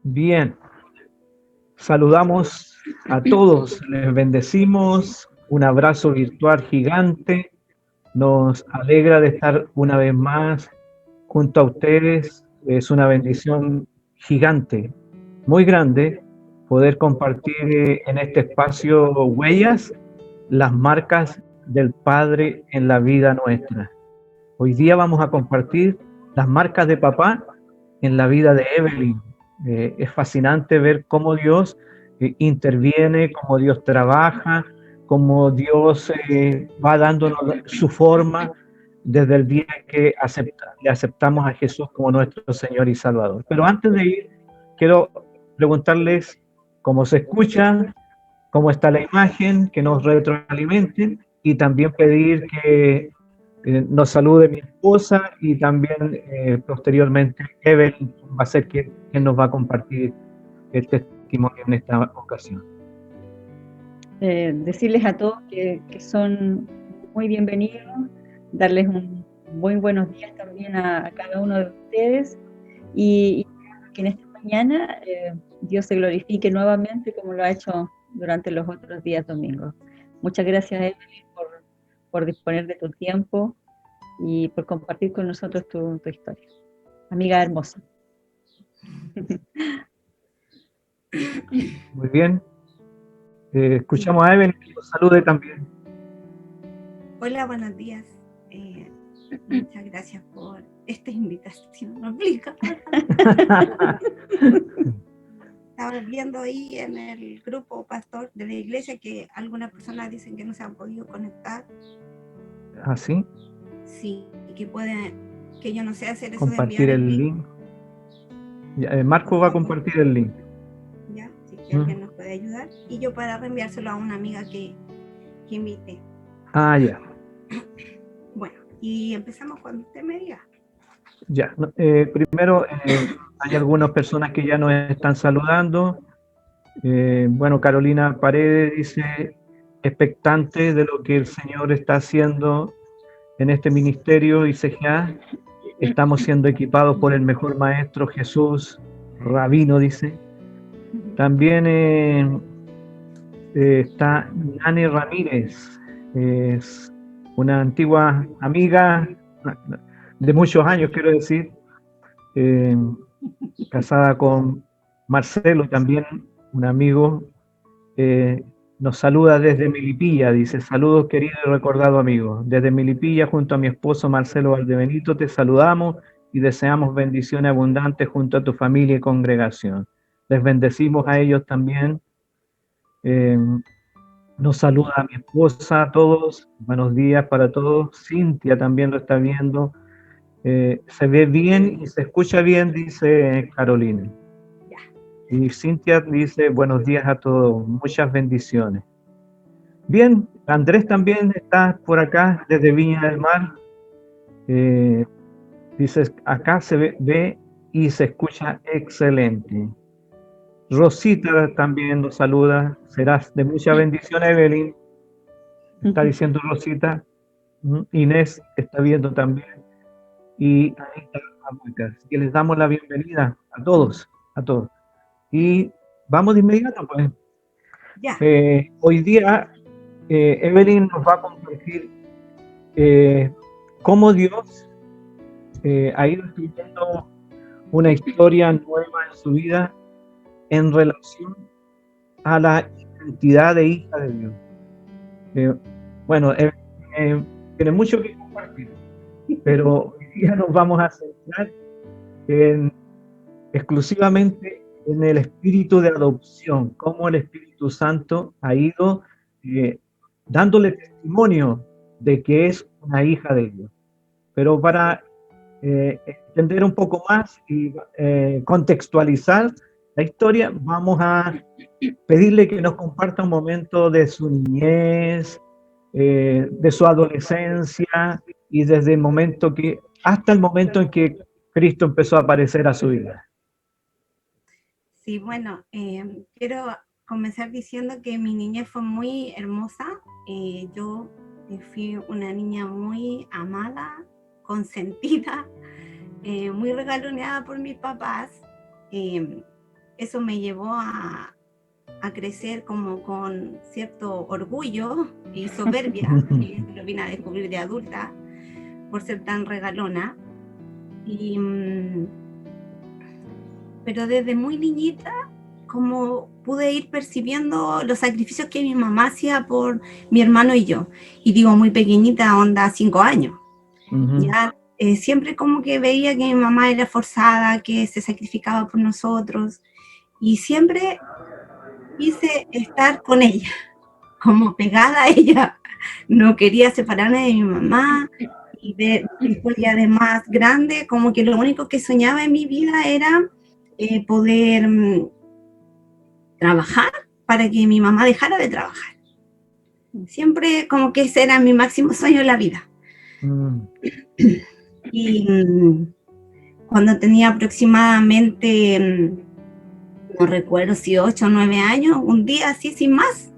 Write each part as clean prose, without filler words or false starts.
Bien, saludamos a todos, les bendecimos, un abrazo virtual gigante, nos alegra de estar una vez más junto a ustedes, es una bendición gigante, muy grande, poder compartir en este espacio huellas, las marcas del Padre en la vida nuestra. Hoy día vamos a compartir las marcas de papá en la vida de Evelyn. Es fascinante ver cómo Dios interviene, cómo Dios trabaja, cómo Dios va dándonos su forma desde el día que le aceptamos a Jesús como nuestro Señor y Salvador. Pero antes de ir, quiero preguntarles cómo se escuchan, cómo está la imagen, que nos retroalimenten y también pedir que nos salude mi esposa y también posteriormente Evelyn va a ser quien nos va a compartir el testimonio en esta ocasión. Decirles a todos que son muy bienvenidos, darles un muy buenos días también a cada uno de ustedes y que en esta mañana Dios se glorifique nuevamente como lo ha hecho durante los otros días domingos. Muchas gracias, Evelyn, por disponer de tu tiempo y por compartir con nosotros tu historia. Amiga hermosa. Muy bien. Escuchamos a Evelyn que nos salude también. Hola, buenos días. Muchas gracias por esta invitación. ¿Me explica? Estaba viendo ahí en el grupo pastor de la iglesia que algunas personas dicen que no se han podido conectar. ¿Ah, sí? Sí, que yo no sé hacer eso compartir de enviar el link. Ya, Marco va a compartir el link. Ya, si que alguien nos puede ayudar. Y yo para reenviárselo a una amiga que invite. Ah, ya. Bueno, y empezamos cuando usted me diga. Ya, primero hay algunas personas que ya nos están saludando. Bueno, Carolina Paredes dice, expectante de lo que el Señor está haciendo en este ministerio ICGA. Estamos siendo equipados por el mejor maestro Jesús, Rabino, dice. También está Nani Ramírez, es una antigua amiga de muchos años, quiero decir, casada con Marcelo, también un amigo. Nos saluda desde Melipilla, dice, saludos querido y recordado amigo. Desde Melipilla, junto a mi esposo Marcelo Valdebenito, te saludamos y deseamos bendiciones abundantes junto a tu familia y congregación. Les bendecimos a ellos también. Nos saluda a mi esposa, a todos. Buenos días para todos. Cintia también lo está viendo. Se ve bien y se escucha bien, dice Carolina. Y Cintia dice, buenos días a todos, muchas bendiciones. Bien, Andrés también está por acá desde Viña del Mar. Dice, acá se ve y se escucha excelente. Rosita también nos saluda. Serás de mucha bendición, Evelyn. Está diciendo Rosita. Inés está viendo también. Y Anita Abueca. Así que les damos la bienvenida a todos, a todos. Y vamos de inmediato, pues. Ya. Hoy día Evelyn nos va a compartir cómo Dios ha ido escribiendo una historia nueva en su vida en relación a la identidad de hija de Dios. Bueno, tiene mucho que compartir, pero hoy día nos vamos a centrar exclusivamente en el espíritu de adopción, cómo el Espíritu Santo ha ido dándole testimonio de que es una hija de Dios. Pero para entender un poco más y contextualizar la historia, vamos a pedirle que nos comparta un momento de su niñez, de su adolescencia y desde el momento hasta el momento en que Cristo empezó a aparecer a su vida. Sí, bueno, quiero comenzar diciendo que mi niñez fue muy hermosa. Yo fui una niña muy amada, consentida, muy regaloneada por mis papás. eso me llevó a crecer como con cierto orgullo y soberbia, y lo vine a descubrir de adulta, por ser tan regalona. Pero desde muy niñita, como pude ir percibiendo los sacrificios que mi mamá hacía por mi hermano y yo. Y digo muy pequeñita, onda 5 años. Ya siempre como que veía que mi mamá era forzada, que se sacrificaba por nosotros. Y siempre quise estar con ella, como pegada a ella. No quería separarme de mi mamá. Y después ya de más grande, como que lo único que soñaba en mi vida era poder trabajar para que mi mamá dejara de trabajar. Siempre como que ese era mi máximo sueño en la vida. Y cuando tenía aproximadamente, no recuerdo si 8 o 9 años, un día así sin más,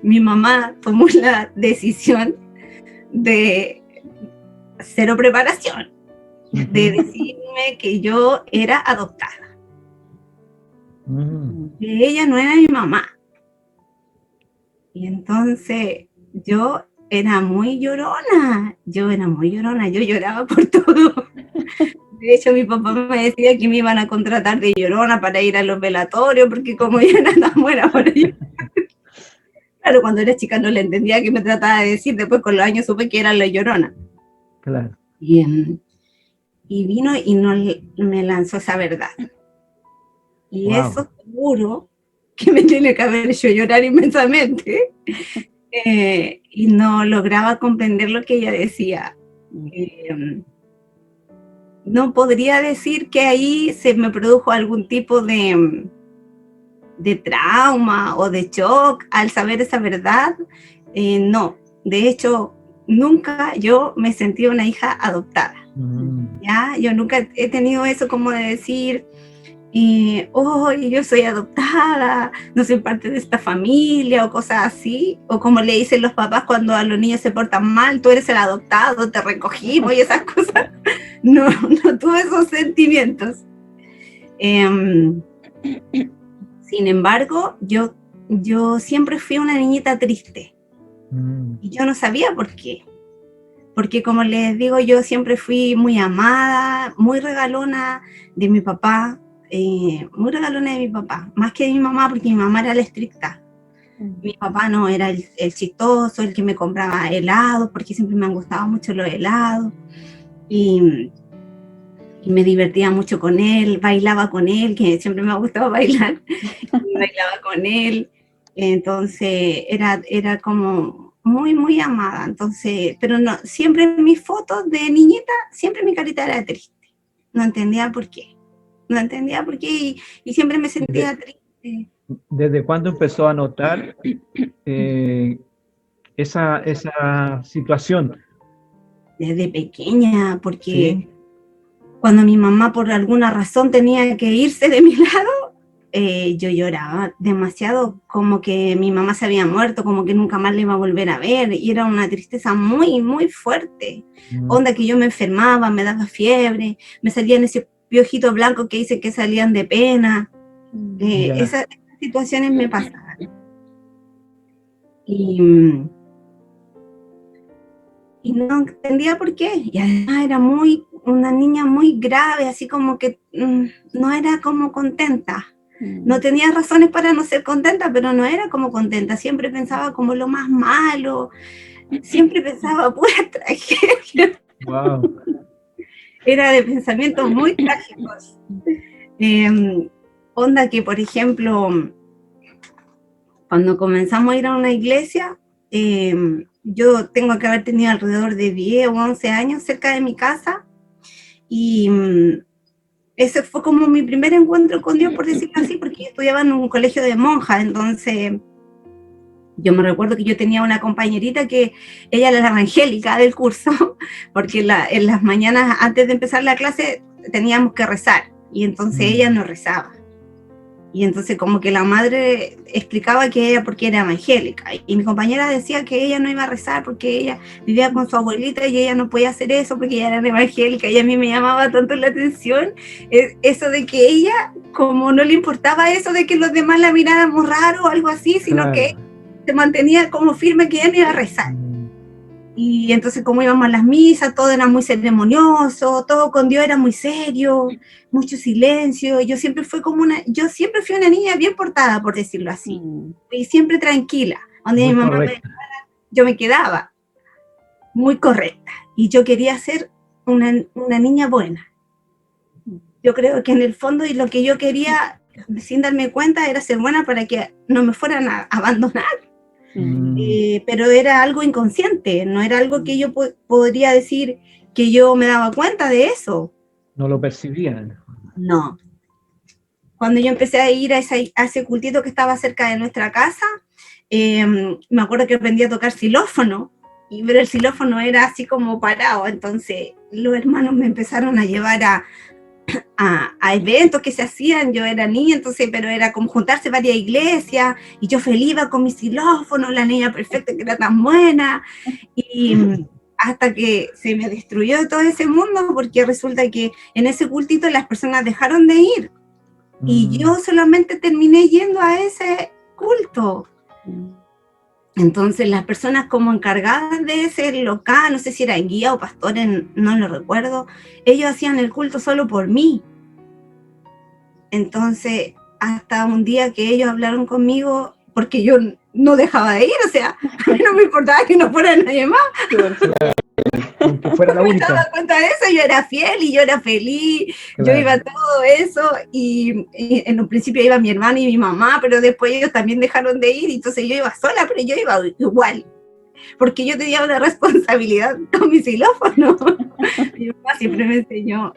mi mamá tomó la decisión de cero preparación, de decirme que yo era adoptada. Que ella no era mi mamá. Y entonces yo era muy llorona, yo lloraba por todo. De hecho, mi papá me decía que me iban a contratar de llorona para ir a los velatorios, porque como yo era tan buena para llorar. Claro, cuando era chica no le entendía qué me trataba de decir, después con los años supe que era la llorona. Claro. Y vino y me lanzó esa verdad. Y eso seguro que me tiene que haber hecho llorar inmensamente. Y no lograba comprender lo que ella decía. No podría decir que ahí se me produjo algún tipo de trauma o de shock al saber esa verdad. No, de hecho, nunca yo me sentí una hija adoptada. ¿Ya? Yo nunca he tenido eso como de decir, yo soy adoptada, no soy parte de esta familia o cosas así, o como le dicen los papás cuando a los niños se portan mal, tú eres el adoptado, te recogimos y esas cosas. No tuve esos sentimientos. Sin embargo, yo siempre fui una niñita triste y yo no sabía por qué. Porque como les digo, yo siempre fui muy amada, muy regalona de mi papá, más que de mi mamá, porque mi mamá era la estricta. Mi papá no, era el chistoso, el que me compraba helados, porque siempre me han gustado mucho los helados, y me divertía mucho con él, bailaba con él, que siempre me ha gustado bailar, y bailaba con él, entonces era como muy, muy amada. Entonces, pero no, siempre en mis fotos de niñita, siempre mi carita era triste. No entendía por qué. Y siempre me sentía triste. ¿Desde cuándo empezó a notar esa situación? Desde pequeña, porque ¿Sí? Cuando mi mamá por alguna razón tenía que irse de mi lado, yo lloraba demasiado, como que mi mamá se había muerto, como que nunca más le iba a volver a ver, y era una tristeza muy, muy fuerte. Onda que yo me enfermaba, me daba fiebre, me salían esos piojitos blancos que dicen que salían de pena. Esas situaciones me pasaban. Y no entendía por qué. Y además era una niña muy grave, así como que no era como contenta. No tenía razones para no ser contenta, pero no era como contenta. Siempre pensaba como lo más malo. Siempre pensaba pura tragedia. Wow. Era de pensamientos muy trágicos. Onda que, por ejemplo, cuando comenzamos a ir a una iglesia, yo tengo que haber tenido alrededor de 10 o 11 años cerca de mi casa, y ese fue como mi primer encuentro con Dios, por decirlo así, porque yo estudiaba en un colegio de monjas. Entonces yo me recuerdo que yo tenía una compañerita que ella era la evangélica del curso, porque en las mañanas antes de empezar la clase teníamos que rezar, y entonces ella no rezaba. Y entonces como que la madre explicaba que ella porque era evangélica, y mi compañera decía que ella no iba a rezar porque ella vivía con su abuelita y ella no podía hacer eso porque ella era evangélica. Y a mí me llamaba tanto la atención eso de que ella como no le importaba eso de que los demás la miráramos raro o algo así, sino que se mantenía como firme que ella no iba a rezar. Y entonces como íbamos a las misas, todo era muy ceremonioso, todo con Dios era muy serio, mucho silencio. Yo siempre fui una niña bien portada, por decirlo así, y siempre tranquila. Donde mi mamá yo me quedaba muy correcta, y yo quería ser una niña buena. Yo creo que en el fondo, y lo que yo quería, sin darme cuenta, era ser buena para que no me fueran a abandonar. Pero era algo inconsciente, no era algo que yo podría decir que yo me daba cuenta de eso. No lo percibían. No. Cuando yo empecé a ir a ese cultito que estaba cerca de nuestra casa, me acuerdo que aprendí a tocar xilófono, pero el xilófono era así como parado, entonces los hermanos me empezaron a llevar a eventos que se hacían. Yo era niña, entonces, pero era como juntarse varias iglesias, y yo feliz iba con mi xilófono, la niña perfecta que era tan buena, y hasta que se me destruyó todo ese mundo, porque resulta que en ese cultito las personas dejaron de ir, y yo solamente terminé yendo a ese culto. Entonces las personas como encargadas de ese local, no sé si era guía o pastores, no lo recuerdo, ellos hacían el culto solo por mí. Entonces hasta un día que ellos hablaron conmigo, porque yo no dejaba de ir, o sea, a mí no me importaba que no fuera nadie más. Aunque fuera la única. Me daba cuenta de eso, yo era fiel y yo era feliz, yo iba a todo eso, y en un principio iba mi hermana y mi mamá, pero después ellos también dejaron de ir, entonces yo iba sola, pero yo iba igual, porque yo tenía una responsabilidad con mi xilófono. Mi mamá siempre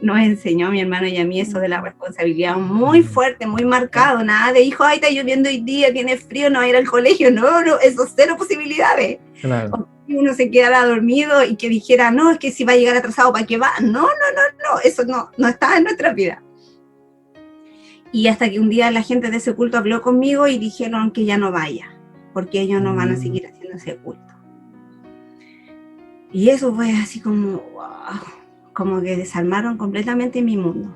nos enseñó a mi hermano y a mí eso de la responsabilidad muy fuerte, muy marcado, nada de hijo, ay, está lloviendo hoy día, tiene frío, no va a ir al colegio, no, eso cero posibilidades. Claro. Uno se quedara dormido y que dijera, no, es que si va a llegar atrasado, ¿para qué va? No, eso no está en nuestra vida. Y hasta que un día la gente de ese culto habló conmigo y dijeron que ya no vaya, porque ellos no van a seguir haciendo ese culto. Y eso fue así como, wow, como que desarmaron completamente mi mundo.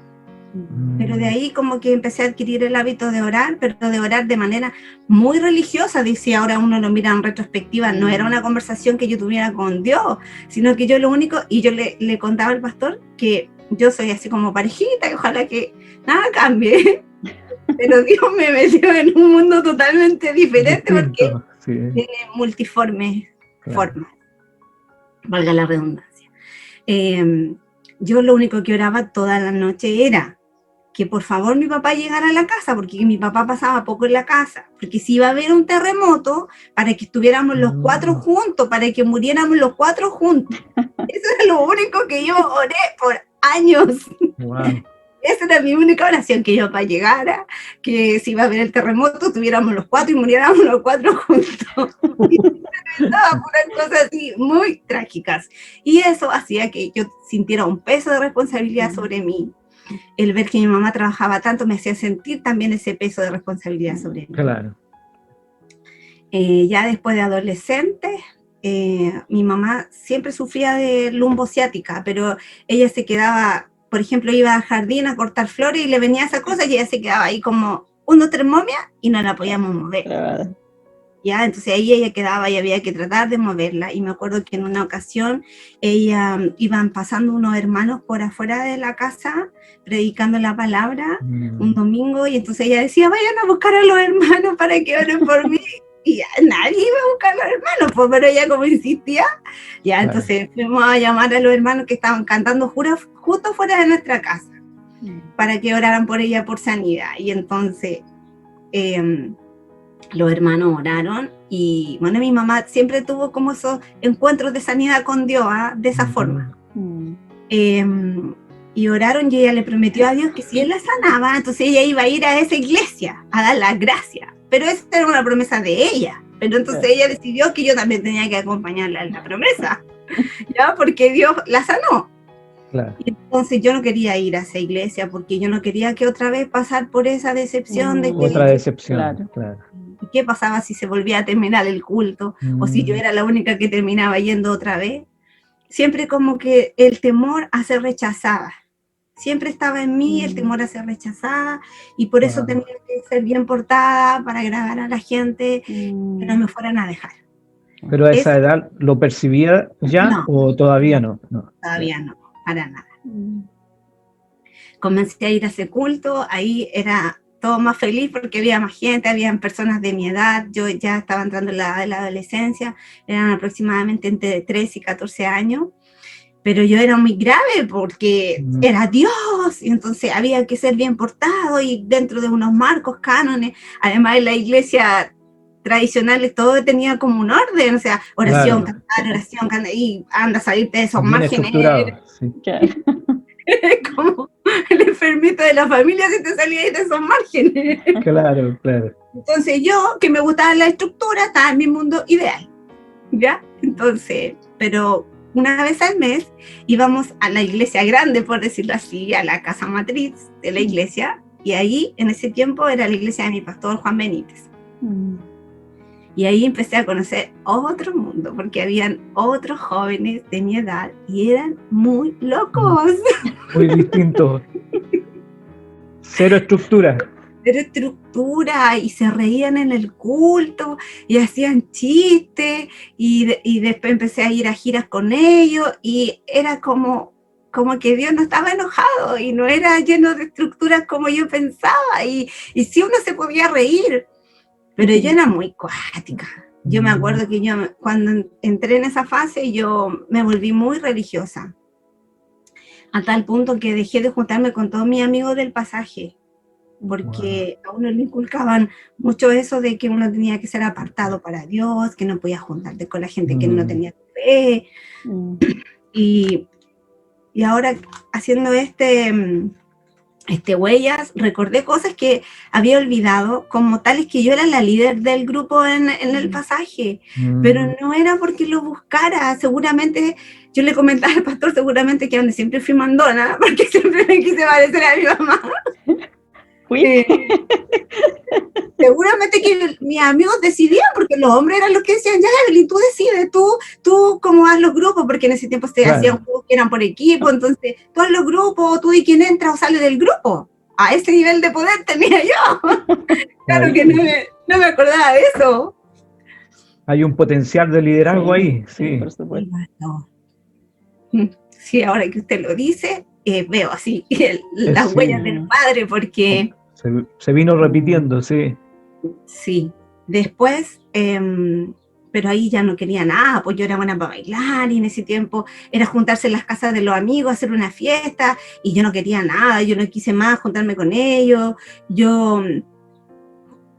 Pero de ahí como que empecé a adquirir el hábito de orar, pero de orar de manera muy religiosa. Dice, ahora uno lo mira en retrospectiva, no era una conversación que yo tuviera con Dios, sino que yo lo único, y yo le contaba al pastor que yo soy así como parejita, y ojalá que nada cambie. Pero Dios me metió en un mundo totalmente diferente, distinto, porque tiene multiformes formas, valga la redundancia. Yo lo único que oraba toda la noche era que por favor mi papá llegara a la casa, porque mi papá pasaba poco en la casa, porque si iba a haber un terremoto, para que estuviéramos los cuatro juntos, para que muriéramos los cuatro juntos. Eso es lo único que yo oré por años. Wow. Esa era mi única oración, que mi papá llegara, que si iba a haber el terremoto, estuviéramos los cuatro y muriéramos los cuatro juntos. Y puras cosas así muy trágicas. Y eso hacía que yo sintiera un peso de responsabilidad sobre mí. El ver que mi mamá trabajaba tanto me hacía sentir también ese peso de responsabilidad sobre mí. Claro. Ya después de adolescente, mi mamá siempre sufría de lumbociática, pero ella se quedaba, por ejemplo, iba al jardín a cortar flores y le venía esa cosa y ella se quedaba ahí como 1 o 3 momias y no la podíamos mover. Claro. Ya, entonces ahí ella quedaba y había que tratar de moverla. Y me acuerdo que en una ocasión iban pasando unos hermanos por afuera de la casa predicando la palabra un domingo, y entonces ella decía, vayan a buscar a los hermanos para que oren por mí. Y ya nadie iba a buscar a los hermanos, pues, pero ella como insistía, ya claro. Entonces fuimos a llamar a los hermanos que estaban cantando justo fuera de nuestra casa para que oraran por ella por sanidad. Y entonces los hermanos oraron, y bueno, mi mamá siempre tuvo como esos encuentros de sanidad con Dios, de esa forma. Y oraron, y ella le prometió a Dios que si él la sanaba, entonces ella iba a ir a esa iglesia a dar las gracias. Pero esa era una promesa de ella. Pero entonces ella decidió que yo también tenía que acompañarla en la promesa, ¿ya? Porque Dios la sanó. Claro. Y entonces yo no quería ir a esa iglesia, porque yo no quería que otra vez pasar por esa decepción de que... Otra decepción, claro. ¿Y qué pasaba si se volvía a terminar el culto? O si yo era la única que terminaba yendo otra vez. Siempre como que el temor a ser rechazada. siempre estaba en mí el temor a ser rechazada, y por eso tenía que ser bien portada para agradar a la gente, que no me fueran a dejar. ¿Pero a esa edad lo percibía ya No, o todavía no? No. todavía no, para nada. Comencé a ir a ese culto, ahí era todo más feliz porque había más gente, habían personas de mi edad, yo ya estaba entrando en la edad de la adolescencia, eran aproximadamente entre 13 y 14 años, pero yo era muy grave porque era Dios, y entonces había que ser bien portado y dentro de unos marcos, cánones. Además en la iglesia tradicional todo tenía como un orden, o sea, oración, Claro. cantar, oración, cantar, y anda a salirte de esos Bien márgenes. estructurado, sí. Como el enfermito de la familia si te salía de esos márgenes. Claro, claro. Entonces yo, que me gustaba la estructura, estaba en mi mundo ideal, ¿ya? Entonces, pero una vez al mes íbamos a la iglesia grande, por decirlo así, a la casa matriz de la iglesia, y ahí en ese tiempo era la iglesia de mi pastor Juan Benítez. Y ahí empecé a conocer otro mundo, porque habían otros jóvenes de mi edad y eran muy locos. Muy distinto. Cero estructura. Cero estructura, y se reían en el culto y hacían chistes, y después empecé a ir a giras con ellos, y era como que Dios no estaba enojado y no era lleno de estructuras como yo pensaba, y sí uno se podía reír, pero yo era muy cuática. Yo me acuerdo que yo cuando entré en esa fase yo me volví muy religiosa, a tal punto que dejé de juntarme con todos mis amigos del pasaje, porque a uno le inculcaban mucho eso de que uno tenía que ser apartado para Dios, que no podía juntarte con la gente que no tenía fe. Y ahora haciendo Huellas, recordé cosas que había olvidado, como tales que yo era la líder del grupo en el pasaje, pero no era porque lo buscara. Seguramente, yo le comentaba al pastor, seguramente que donde siempre fui mandona, porque siempre me quise parecer a mi mamá. Seguramente que mis amigos decidían, porque los hombres eran los que decían, ya Evelyn, tú decides, tú cómo haz los grupos, porque en ese tiempo se hacían juegos que eran por equipo, entonces tú haz los grupos, tú y quién entra o sale del grupo. A ese nivel de poder tenía yo. Claro que no me acordaba de eso. Hay un potencial de liderazgo ahí, sí. Por supuesto. Sí, ahora que usted lo dice, veo así las huellas del padre, porque... Se vino repitiendo, sí. Sí, después, pero ahí ya no quería nada, pues yo era buena para bailar, y en ese tiempo era juntarse en las casas de los amigos, hacer una fiesta, y yo no quería nada, yo no quise más juntarme con ellos.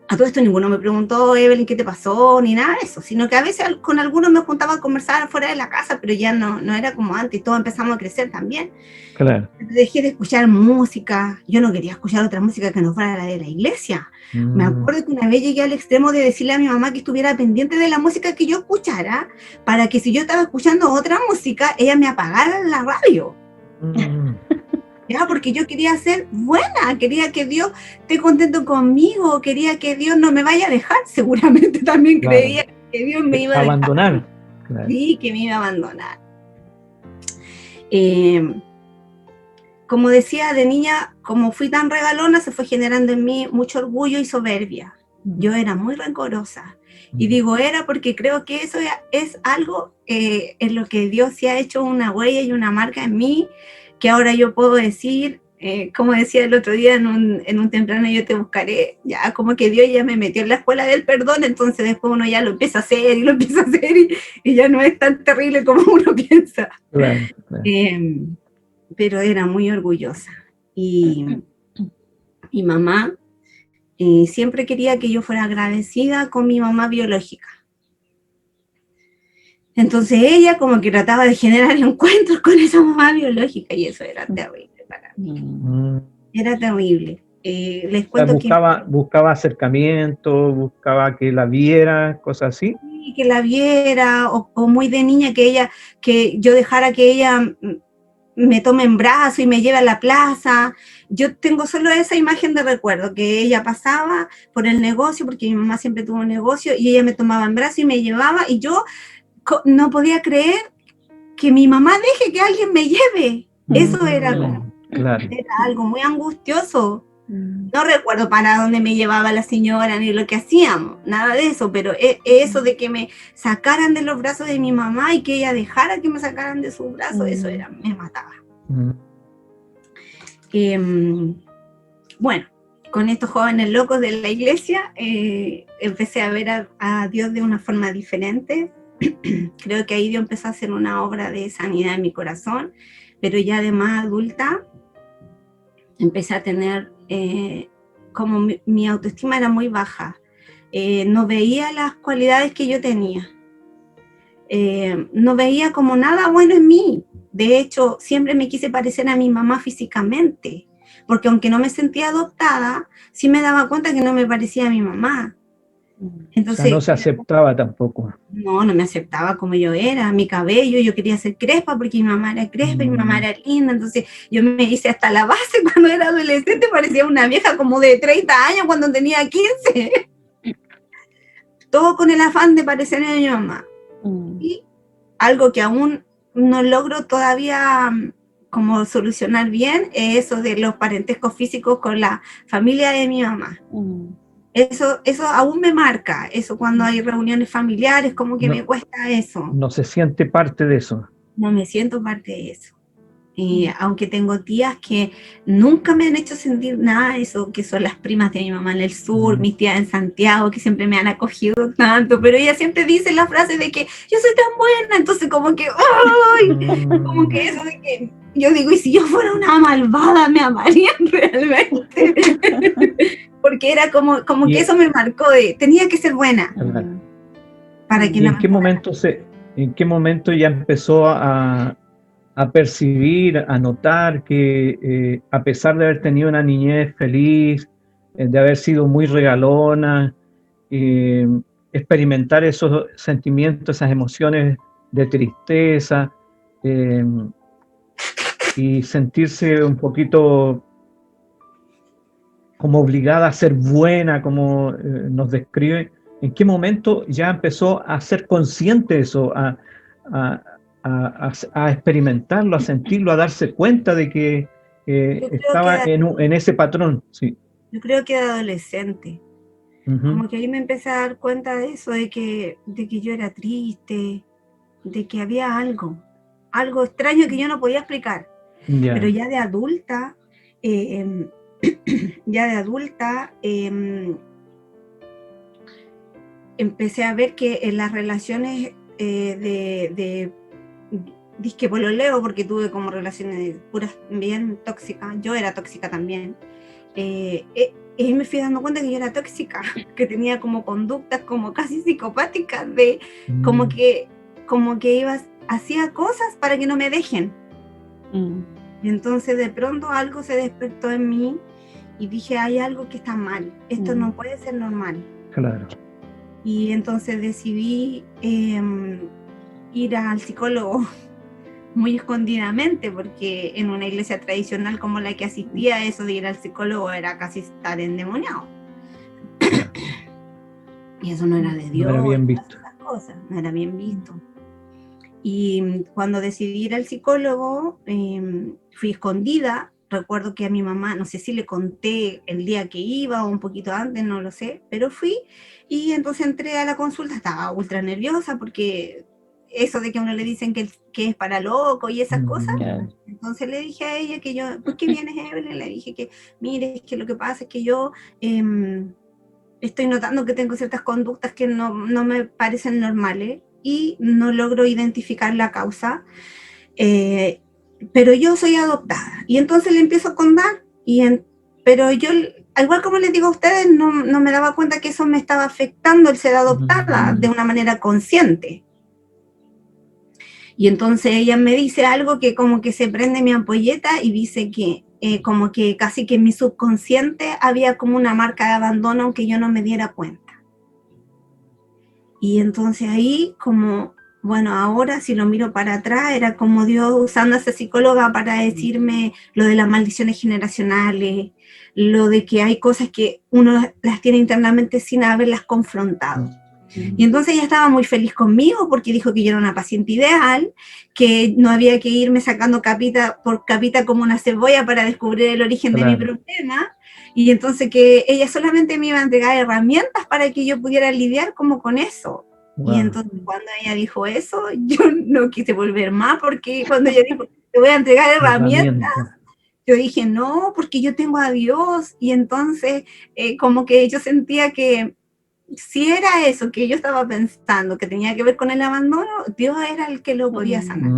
A todo esto ninguno me preguntó, Evelyn, ¿qué te pasó? Ni nada de eso, sino que a veces con algunos me juntaba a conversar fuera de la casa, pero ya no era como antes, y todos empezamos a crecer también. Claro. Dejé de escuchar música, yo no quería escuchar otra música que no fuera la de la iglesia. Me acuerdo que una vez llegué al extremo de decirle a mi mamá que estuviera pendiente de la música que yo escuchara, para que si yo estaba escuchando otra música, ella me apagara la radio. Ya, porque yo quería ser buena, quería que Dios esté contento conmigo, quería que Dios no me vaya a dejar. Seguramente también creía que Dios me iba a abandonar. Claro. Sí, que me iba a abandonar. Como decía, de niña, como fui tan regalona, se fue generando en mí mucho orgullo y soberbia. Yo era muy rencorosa. Y digo era porque creo que eso es algo en lo que Dios se ha hecho una huella y una marca en mí, que ahora yo puedo decir, como decía el otro día en un temprano, yo te buscaré, ya como que Dios ya me metió en la escuela del perdón, entonces después uno ya lo empieza a hacer y lo empieza a hacer, y ya no es tan terrible como uno piensa. Claro. Pero era muy orgullosa. Y mamá siempre quería que yo fuera agradecida con mi mamá biológica. Entonces ella como que trataba de generar encuentros con esa mamá biológica, y eso era terrible para mí. Era terrible. Les cuento, o sea, buscaba acercamiento, buscaba que la viera, cosas así. Sí, que la viera, o muy de niña que yo dejara que ella me tome en brazo y me lleve a la plaza. Yo tengo solo esa imagen de recuerdo, que ella pasaba por el negocio, porque mi mamá siempre tuvo un negocio, y ella me tomaba en brazo y me llevaba, y yo no podía creer que mi mamá deje que alguien me lleve. Eso era Claro. Era algo muy angustioso. No recuerdo para dónde me llevaba la señora ni lo que hacíamos, nada de eso, pero eso de que me sacaran de los brazos de mi mamá y que ella dejara que me sacaran de sus brazos, eso era, me mataba. Bueno, con estos jóvenes locos de la iglesia, empecé a ver a Dios de una forma diferente. Creo que ahí Dios empezó a hacer una obra de sanidad en mi corazón, pero ya de más adulta, empecé a tener, como mi autoestima era muy baja, no veía las cualidades que yo tenía, no veía como nada bueno en mí. De hecho, siempre me quise parecer a mi mamá físicamente, porque aunque no me sentía adoptada, sí me daba cuenta que no me parecía a mi mamá. Entonces, o sea, no se aceptaba tampoco. No me aceptaba como yo era, mi cabello, yo quería ser crespa porque mi mamá era crespa y mi mamá era linda, entonces yo me hice hasta la base cuando era adolescente, parecía una vieja como de 30 años cuando tenía 15. Todo con el afán de parecerme a mi mamá. Y algo que aún no logro todavía como solucionar bien es eso de los parentescos físicos con la familia de mi mamá. Eso aún me marca, eso cuando hay reuniones familiares, como que me cuesta eso. No se siente parte de eso. No me siento parte de eso. Aunque tengo tías que nunca me han hecho sentir nada de eso, que son las primas de mi mamá en el sur, mis tías en Santiago, que siempre me han acogido tanto, pero ellas siempre dicen la frase de que yo soy tan buena, entonces como que, ¡ay! Como que eso de que yo digo, y si yo fuera una malvada, me amarían realmente. Porque era como que eso me marcó de, tenía que ser buena. Para que ¿Y en qué momento ya empezó a percibir, a notar que a pesar de haber tenido una niñez feliz, de haber sido muy regalona, experimentar esos sentimientos, esas emociones de tristeza, y sentirse un poquito como obligada a ser buena, como nos describe? ¿En qué momento ya empezó a ser consciente de eso, a experimentarlo, a sentirlo, a darse cuenta de que estaba en ese patrón? Sí. Yo creo que de adolescente. Como que ahí me empecé a dar cuenta de eso, de que yo era triste, de que había algo extraño que yo no podía explicar. Pero ya de adulta, empecé a ver que en las relaciones de disque pololeo, porque tuve como relaciones puras bien tóxicas, yo era tóxica también, y me fui dando cuenta que yo era tóxica, que tenía como conductas como casi psicopáticas, de como que hacía cosas para que no me dejen. Y entonces de pronto algo se despertó en mí y dije, hay algo que está mal, esto no puede ser normal. Claro. Y entonces decidí ir al psicólogo muy escondidamente, porque en una iglesia tradicional como la que asistía, eso de ir al psicólogo era casi estar endemoniado. Y eso no era de Dios. No era bien visto. No era bien visto. Y cuando decidí ir al psicólogo, fui escondida. Recuerdo que a mi mamá, no sé si le conté el día que iba o un poquito antes, no lo sé, pero fui. Y entonces entré a la consulta, estaba ultra nerviosa porque eso de que a uno le dicen que es para loco y esas cosas. Entonces le dije a ella que yo, ¿por qué vienes, Evelyn? Le dije que, mire, es que lo que pasa es que yo estoy notando que tengo ciertas conductas que no me parecen normales y no logro identificar la causa, pero yo soy adoptada. Y entonces le empiezo a contar, pero yo, igual como les digo a ustedes, no me daba cuenta que eso me estaba afectando el ser adoptada de una manera consciente. Y entonces ella me dice algo que como que se prende mi ampolleta y dice que como que casi que en mi subconsciente había como una marca de abandono aunque yo no me diera cuenta. Y entonces ahí como, bueno, ahora si lo miro para atrás, era como Dios usando a esa psicóloga para decirme lo de las maldiciones generacionales, lo de que hay cosas que uno las tiene internamente sin haberlas confrontado. Y entonces ella estaba muy feliz conmigo porque dijo que yo era una paciente ideal, que no había que irme sacando capita por capita como una cebolla para descubrir el origen de mi problema, y entonces que ella solamente me iba a entregar herramientas para que yo pudiera lidiar como con eso. Wow. Y entonces cuando ella dijo eso, yo no quise volver más, porque cuando ella dijo, te voy a entregar herramientas, yo dije, no, porque yo tengo a Dios, y entonces como que yo sentía que si era eso que yo estaba pensando, que tenía que ver con el abandono, Dios era el que lo podía sanar.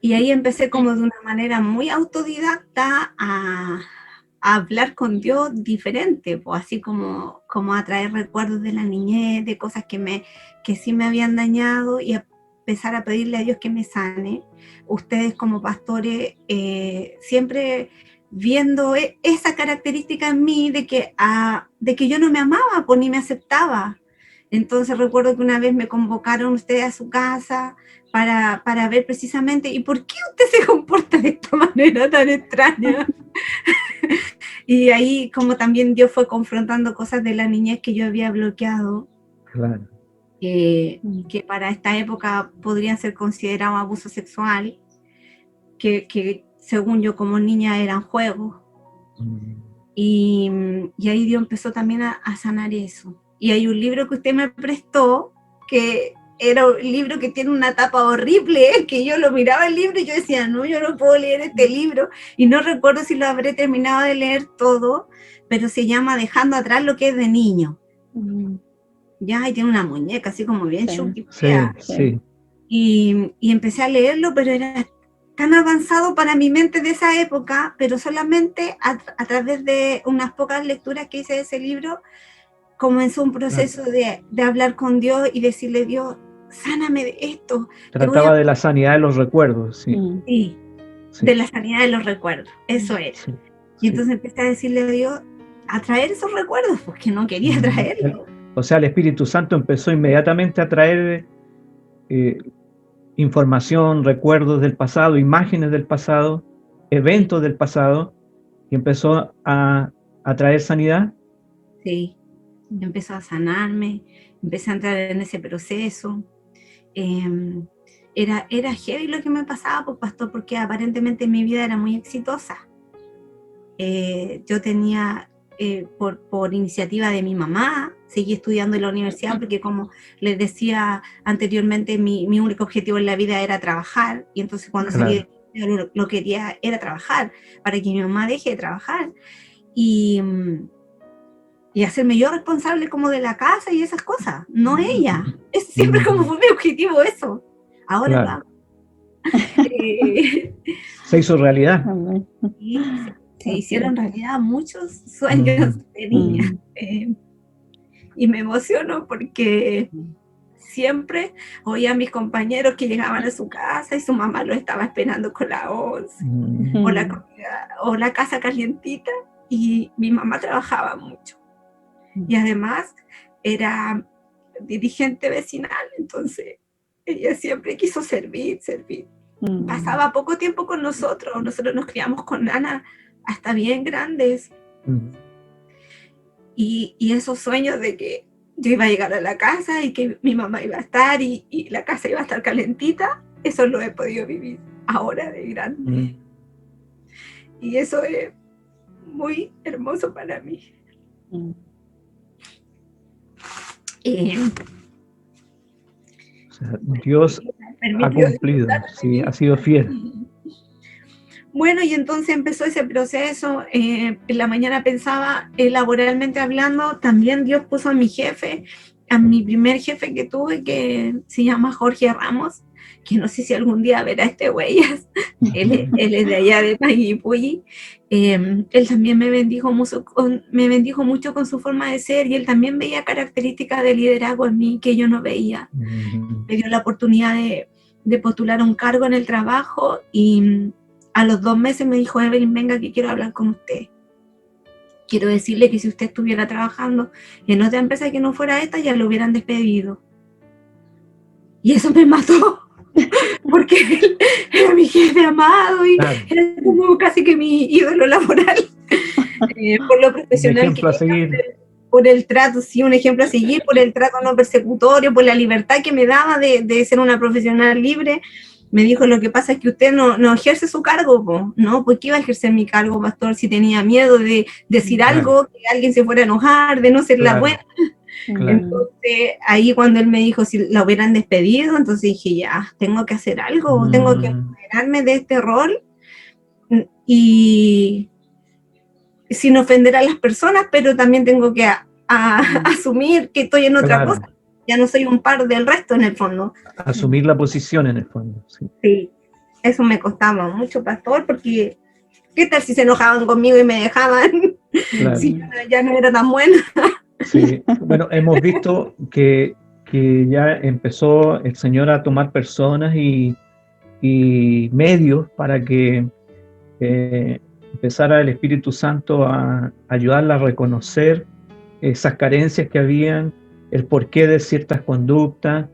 Y ahí empecé como de una manera muy autodidacta a hablar con Dios diferente, pues así como a traer recuerdos de la niñez, de cosas que sí me habían dañado, y a empezar a pedirle a Dios que me sane. Ustedes como pastores siempre viendo esa característica en mí de que yo no me amaba, pues ni me aceptaba. Entonces recuerdo que una vez me convocaron ustedes a su casa para ver precisamente, ¿y por qué usted se comporta de esta manera tan extraña? Y ahí como también Dios fue confrontando cosas de la niñez que yo había bloqueado, claro. Que para esta época podrían ser considerados abuso sexual, que según yo como niña eran juegos. Y ahí Dios empezó también a sanar eso. Y hay un libro que usted me prestó, que era un libro que tiene una tapa horrible, que yo lo miraba el libro y yo decía, no, yo no puedo leer este libro, y no recuerdo si lo habré terminado de leer todo, pero se llama Dejando atrás lo que es de niño. Ya, y tiene una muñeca así como bien chuquipea. Sí. Y empecé a leerlo, pero era tan avanzado para mi mente de esa época, pero solamente a través de unas pocas lecturas que hice de ese libro, comenzó un proceso de hablar con Dios y decirle, Dios, sáname de esto. Trataba de la sanidad de los recuerdos, sí. Sí, de la sanidad de los recuerdos, eso era. Sí, y entonces empecé a decirle a Dios, a traer esos recuerdos, porque no quería traerlos. O sea, el Espíritu Santo empezó inmediatamente a traer información, recuerdos del pasado, imágenes del pasado, eventos del pasado, y empezó a traer sanidad. Sí. Empezó a sanarme, empecé a entrar en ese proceso. Era heavy lo que me pasaba, pues, pastor, porque aparentemente mi vida era muy exitosa. Yo tenía, por iniciativa de mi mamá, seguí estudiando en la universidad, porque como les decía anteriormente, mi único objetivo en la vida era trabajar, y entonces cuando salí lo quería era trabajar, para que mi mamá deje de trabajar. Y hacerme yo responsable como de la casa y esas cosas, no ella. Es siempre como fue mi objetivo eso. Ahora lo hago. Se hizo realidad. Sí, se hicieron realidad muchos sueños de niña. Y me emociono porque siempre oía a mis compañeros que llegaban a su casa y su mamá lo estaba esperando con la once, o la casa calientita, y mi mamá trabajaba mucho. Y además era dirigente vecinal, entonces ella siempre quiso servir. Pasaba poco tiempo con nosotros nos criamos con Ana hasta bien grandes. Y esos sueños de que yo iba a llegar a la casa y que mi mamá iba a estar y la casa iba a estar calentita, eso lo he podido vivir ahora de grande. Y eso es muy hermoso para mí. O sea, Dios ha cumplido, sí, ha sido fiel. Bueno, y entonces empezó ese proceso. En la mañana pensaba, laboralmente hablando, también Dios puso a mi jefe, a mi primer jefe que tuve, que se llama Jorge Ramos, que no sé si algún día verá huellas. Él es de allá de Paguipulli. Él también me bendijo mucho con su forma de ser, y él también veía características de liderazgo en mí que yo no veía. Me dio la oportunidad de postular un cargo en el trabajo, y a los 2 meses me dijo, Evelyn, venga que quiero hablar con usted. Quiero decirle que si usted estuviera trabajando en otra empresa que no fuera esta, ya lo hubieran despedido. Y eso me mató, porque él era mi jefe amado y era como casi que mi ídolo laboral, por lo profesional que a seguir. por el trato, sí, un ejemplo a seguir, por el trato no persecutorio, por la libertad que me daba de ser una profesional libre. Me dijo, lo que pasa es que usted no ejerce su cargo, po. No, ¿por qué iba a ejercer mi cargo, pastor, si tenía miedo de decir algo, que alguien se fuera a enojar, de no ser la buena? Entonces, ahí cuando él me dijo si la hubieran despedido, entonces dije, ya, tengo que hacer algo, tengo que liberarme de este rol, y sin ofender a las personas, pero también tengo que asumir que estoy en otra cosa. Ya no soy un par del resto en el fondo. Asumir la posición en el fondo. Sí, sí, eso me costaba mucho, pastor, porque ¿qué tal si se enojaban conmigo y me dejaban? Claro. Si ya no era tan buena. Sí, bueno, hemos visto que ya empezó el Señor a tomar personas y medios para que empezara el Espíritu Santo a ayudarla a reconocer esas carencias que habían, el porqué de ciertas conductas,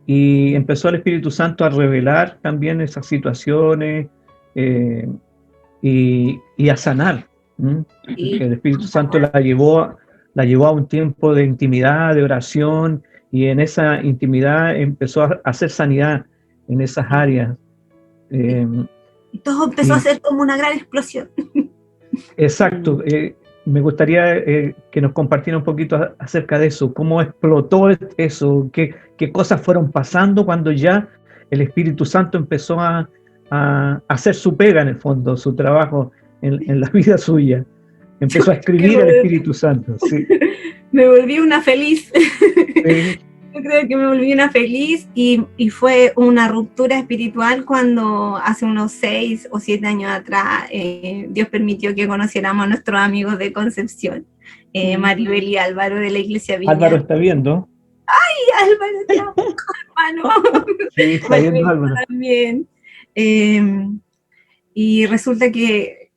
y empezó el Espíritu Santo a revelar también esas situaciones y a sanar. Sí. El Espíritu Santo la llevó a un tiempo de intimidad, de oración, y en esa intimidad empezó a hacer sanidad en esas áreas. Y todo empezó a ser como una gran explosión. Exacto. Me gustaría que nos compartiera un poquito acerca de eso, cómo explotó eso, qué cosas fueron pasando cuando ya el Espíritu Santo empezó a hacer su pega en el fondo, su trabajo en la vida suya. Empezó a escribir el Espíritu Santo. Sí. Me volví una feliz. Sí. Yo creo que me volví una feliz y fue una ruptura espiritual cuando hace unos 6 o 7 años atrás Dios permitió que conociéramos a nuestros amigos de Concepción, Maribel y Álvaro de la Iglesia Viña. Álvaro está viendo. ¡Ay, Álvaro, te amo, hermano! Sí, está viendo Álvaro. También. Y resulta que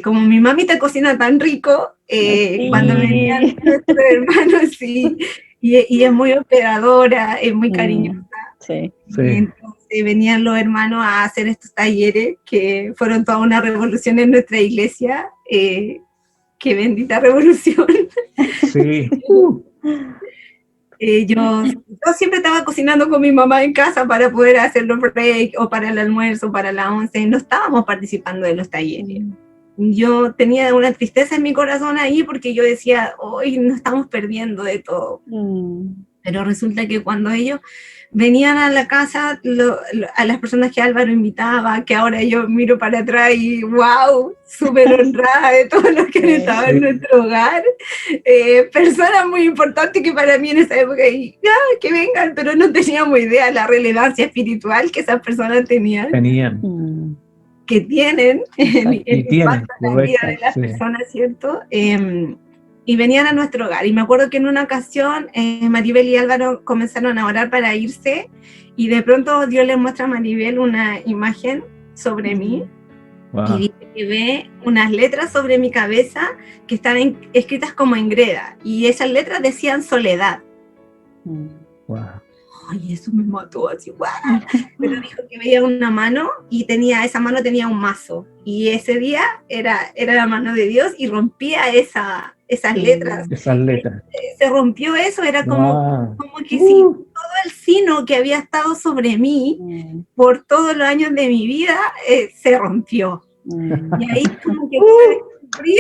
como mi mamita cocina tan rico, sí. Cuando venían nuestros hermanos, sí, y es muy operadora, es muy cariñosa. Sí. Entonces venían los hermanos a hacer estos talleres que fueron toda una revolución en nuestra iglesia. ¡Qué bendita revolución! Sí. Yo siempre estaba cocinando con mi mamá en casa para poder hacer los breaks o para el almuerzo, para la 11. No estábamos participando de los talleres. Yo tenía una tristeza en mi corazón ahí porque yo decía, hoy nos estamos perdiendo de todo. Pero resulta que cuando ellos venían a la casa, a las personas que Álvaro invitaba, que ahora yo miro para atrás y wow, súper honrada de todo lo que han estado en nuestro hogar, personas muy importantes que para mí en esa época, que vengan, pero no teníamos idea de la relevancia espiritual que esas personas tenían. Que tienen en la vida de las personas, ¿cierto? Y venían a nuestro hogar. Y me acuerdo que en una ocasión Maribel y Álvaro comenzaron a orar para irse, y de pronto Dios les muestra a Maribel una imagen sobre mí, y dice que ve unas letras sobre mi cabeza que están escritas como en greda, y esas letras decían soledad. Ay, eso me mató así, ¡guau! Pero dijo que veía una mano y esa mano tenía un mazo, y ese día era la mano de Dios y rompía esas letras. Esas letras. Se rompió eso, era como que si todo el sino que había estado sobre mí por todos los años de mi vida se rompió. Y ahí como que pude descubrir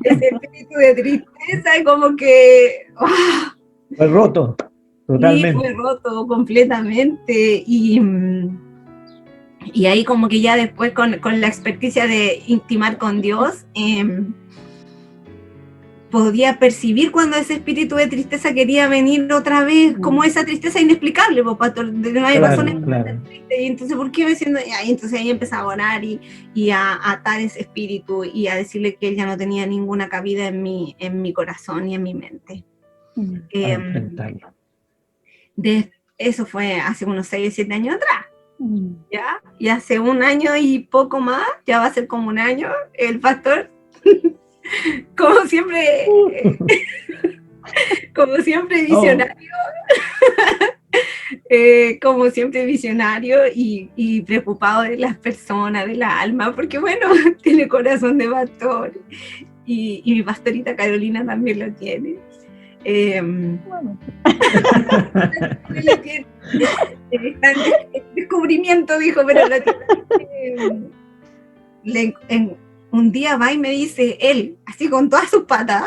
ese espíritu de tristeza y como que... Fue roto. Totalmente. Sí, fue roto completamente, y ahí como que ya después con la experticia de intimar con Dios, podía percibir cuando ese espíritu de tristeza quería venir otra vez, como esa tristeza inexplicable, pastor, no hay razones. Claro. Y entonces, ¿por qué me siento? Y entonces ahí empezaba a orar y a atar ese espíritu y a decirle que él ya no tenía ninguna cabida en mi corazón y en mi mente. Eso fue hace unos 6 o 7 años atrás, ¿ya? Y hace 1 año y poco más, ya va a ser como 1 año, el pastor, como siempre visionario, como siempre visionario y preocupado de las personas, de la alma, porque bueno, tiene corazón de pastor. y mi pastorita Carolina también lo tiene. Bueno. Lo tiene. Está en descubrimiento, dijo, pero lo tiene. Un día va y me dice, él, así con todas sus patas,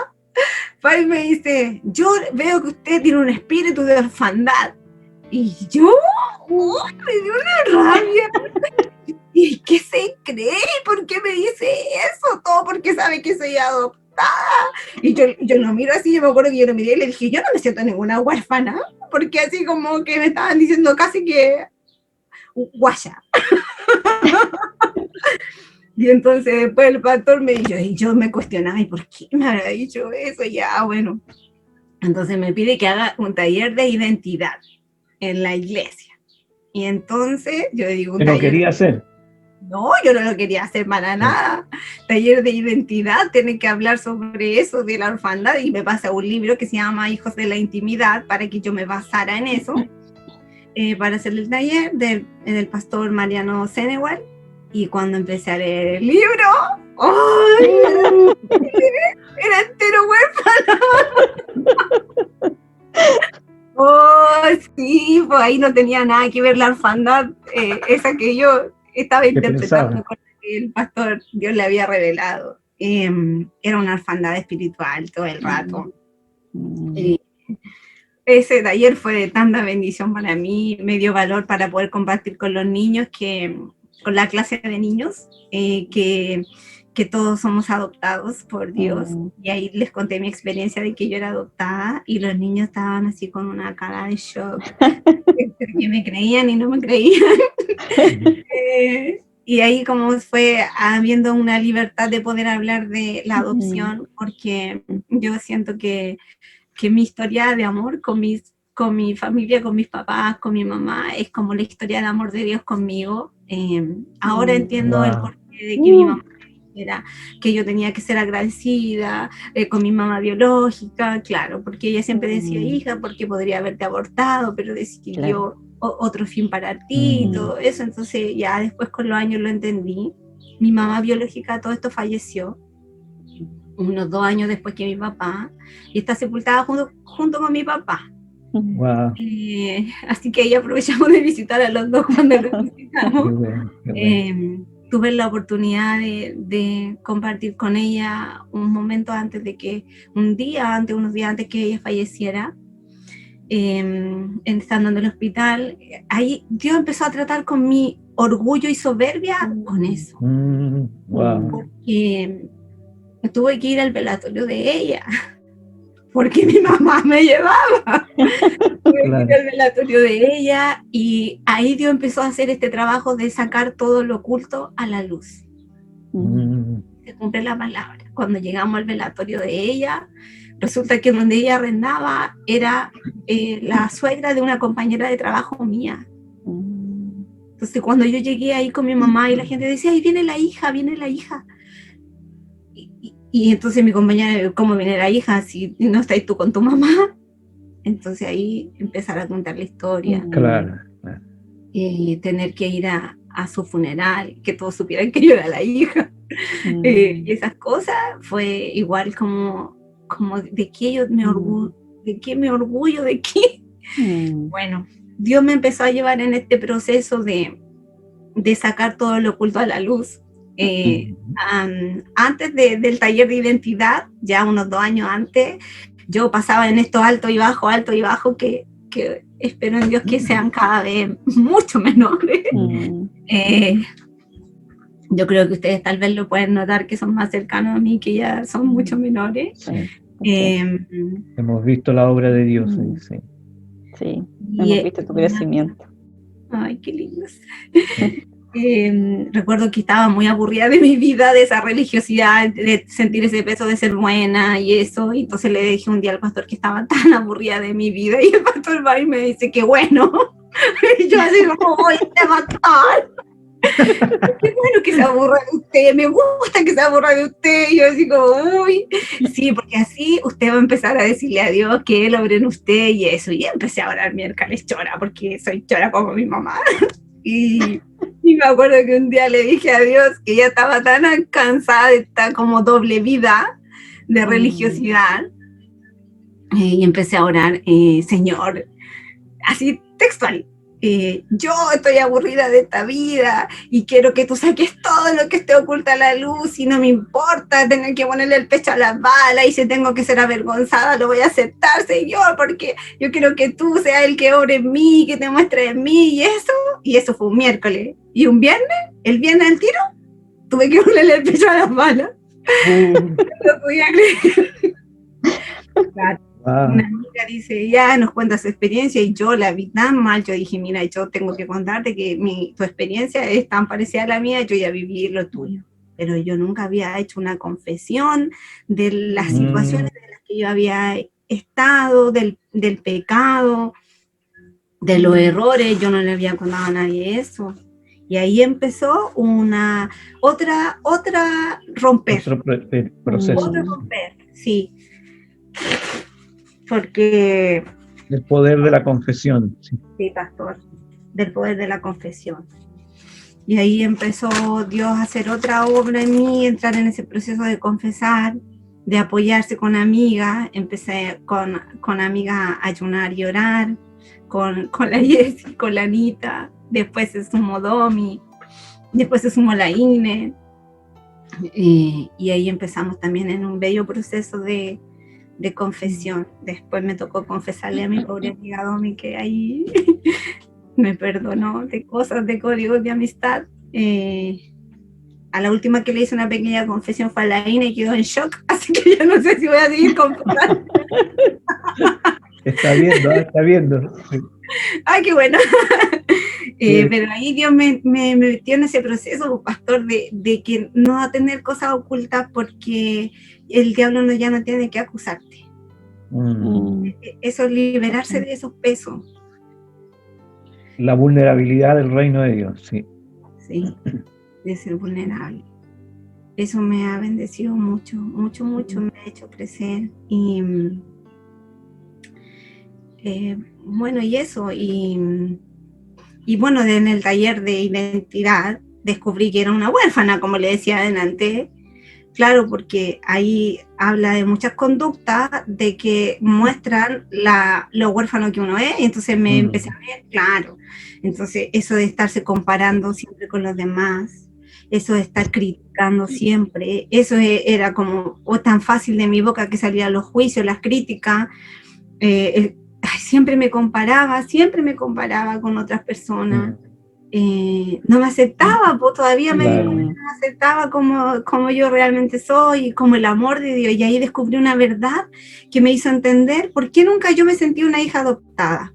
va y me dice, yo veo que usted tiene un espíritu de orfandad. Y yo, me dio una rabia. ¿Y qué se cree? ¿Por qué me dice eso? Todo porque sabe que soy adoptada. Y yo lo miro así, yo me acuerdo que yo lo miré y le dije, yo no me siento ninguna huérfana, porque así como que me estaban diciendo casi que guaya. Y entonces después el pastor me dijo, y yo me cuestionaba, ¿y por qué me habrá dicho eso? Ya, bueno. Entonces me pide que haga un taller de identidad en la iglesia. Y entonces yo le digo, ¿Qué no quería hacer? No, yo no lo quería hacer para nada. Taller de identidad, tiene que hablar sobre eso, de la orfandad, y me pasa un libro que se llama Hijos de la Intimidad, para que yo me basara en eso, para hacer el taller del pastor Mariano Senewal. Y cuando empecé a leer el libro, ¡ay! Era entero huérfano. Oh, sí, pues ahí no tenía nada que ver la orfandad, esa que yo estaba interpretando con el pastor, Dios le había revelado. Era una orfandad espiritual todo el rato. Ese taller fue de tanta bendición para mí, me dio valor para poder compartir con los niños, con la clase de niños, que todos somos adoptados por Dios. Y ahí les conté mi experiencia de que yo era adoptada y los niños estaban así con una cara de shock, que me creían y no me creían. Y ahí como fue habiendo una libertad de poder hablar de la adopción, porque yo siento que mi historia de amor con mi familia, con mis papás, con mi mamá, es como la historia de amor de Dios conmigo. Ahora entiendo el porqué de que mi mamá era que yo tenía que ser agradecida con mi mamá biológica, claro, porque ella siempre decía, hija, porque podría haberte abortado, pero decidió otro fin para ti y todo eso. Entonces ya después con los años lo entendí. Mi mamá biológica, todo esto falleció unos 2 años después que mi papá, y está sepultada junto con mi papá. Wow. Así que ahí aprovechamos de visitar a los dos cuando los visitamos. Qué bueno. Tuve la oportunidad de compartir con ella unos días antes que ella falleciera, estando en el hospital. Ahí Dios empezó a tratar con mi orgullo y soberbia con eso. Wow. Porque tuve que ir al velatorio de ella, porque mi mamá me llevaba. Tuve que ir al velatorio de ella, y ahí Dios empezó a hacer este trabajo de sacar todo lo oculto a la luz. Se cumple la palabra. Cuando llegamos al velatorio de ella, resulta que donde ella arrendaba era la suegra de una compañera de trabajo mía. Entonces cuando yo llegué ahí con mi mamá y la gente decía, ahí viene la hija, viene la hija. Y entonces mi compañera, ¿cómo viene la hija si no estás tú con tu mamá? Entonces ahí empezar a contar la historia. Claro. Y tener que ir a su funeral, que todos supieran que yo era la hija. Y esas cosas fue igual como de qué yo me orgullo, de qué. Bueno, Dios me empezó a llevar en este proceso de sacar todo lo oculto a la luz. Antes del taller de identidad, ya unos 2 años antes, yo pasaba en estos alto y bajo, que espero en Dios que sean cada vez mucho menores. Yo creo que ustedes tal vez lo pueden notar, que son más cercanos a mí, que ya son mucho menores. Hemos visto la obra de Dios. Sí, hemos visto tu crecimiento. Ay, qué lindo. Recuerdo que estaba muy aburrida de mi vida, de esa religiosidad, de sentir ese peso de ser buena y eso, y entonces le dije un día al pastor que estaba tan aburrida de mi vida, y el pastor va y me dice, qué bueno. Y yo así como, voy a matar. Qué bueno que se aburra de usted, me gusta que se aburra de usted. Y yo así como, uy, sí, porque así usted va a empezar a decirle a Dios que Él obre en usted y eso. Y empecé a orar miércoles chora, porque soy chora como mi mamá. Y me acuerdo que un día le dije a Dios que ya estaba tan cansada de esta como doble vida, de religiosidad. Y empecé a orar, Señor, así textual, yo estoy aburrida de esta vida y quiero que tú saques todo lo que esté oculto a la luz y no me importa tener que ponerle el pecho a las balas y si tengo que ser avergonzada lo voy a aceptar, Señor, porque yo quiero que tú seas el que obre en mí, que te muestre en mí y eso fue un miércoles. Y un viernes, el viernes al tiro, tuve que ponerle el pecho a las balas. No podía creer. Claro. Una amiga dice, ya nos cuenta su experiencia y yo la vi tan mal, yo dije, mira, yo tengo que contarte que tu experiencia es tan parecida a la mía, yo ya viví lo tuyo, pero yo nunca había hecho una confesión de las situaciones en las que yo había estado, del pecado, de los errores, yo no le había contado a nadie eso. Y ahí empezó otra romper. Proceso. Otro romper, sí. Porque... El poder de la confesión. Sí, pastor, del poder de la confesión. Y ahí empezó Dios a hacer otra obra en mí, entrar en ese proceso de confesar, de apoyarse con amigas. Empecé con amigas a ayunar y orar, con la Jessie, con la Anita, después se sumó Domi, después se sumó la Ine. Y ahí empezamos también en un bello proceso de confesión. Después me tocó confesarle a mi pobre amiga Domi que ahí me perdonó de cosas, de códigos de amistad. A la última que le hice una pequeña confesión fue a la Ina y quedó en shock, así que ya no sé si voy a seguir confesando. Está viendo. ¡Ay, qué bueno! Pero ahí Dios me metió en ese proceso, pastor, de que no tener cosas ocultas porque el diablo ya no tiene que acusarte. Eso es liberarse de esos pesos. La vulnerabilidad del reino de Dios, sí. Sí, de ser vulnerable. Eso me ha bendecido mucho, mucho, mucho, me ha hecho crecer. Y bueno, y eso, y bueno, en el taller de identidad descubrí que era una huérfana, como le decía adelante. Claro, porque ahí habla de muchas conductas de que muestran lo huérfano que uno es, y entonces me empecé a ver, claro. Entonces, eso de estarse comparando siempre con los demás, eso de estar criticando siempre, eso era como tan fácil de mi boca que salían los juicios, las críticas. Siempre me comparaba con otras personas. No me aceptaba, pues todavía no me aceptaba como yo realmente soy, como el amor de Dios, y ahí descubrí una verdad que me hizo entender por qué nunca yo me sentí una hija adoptada,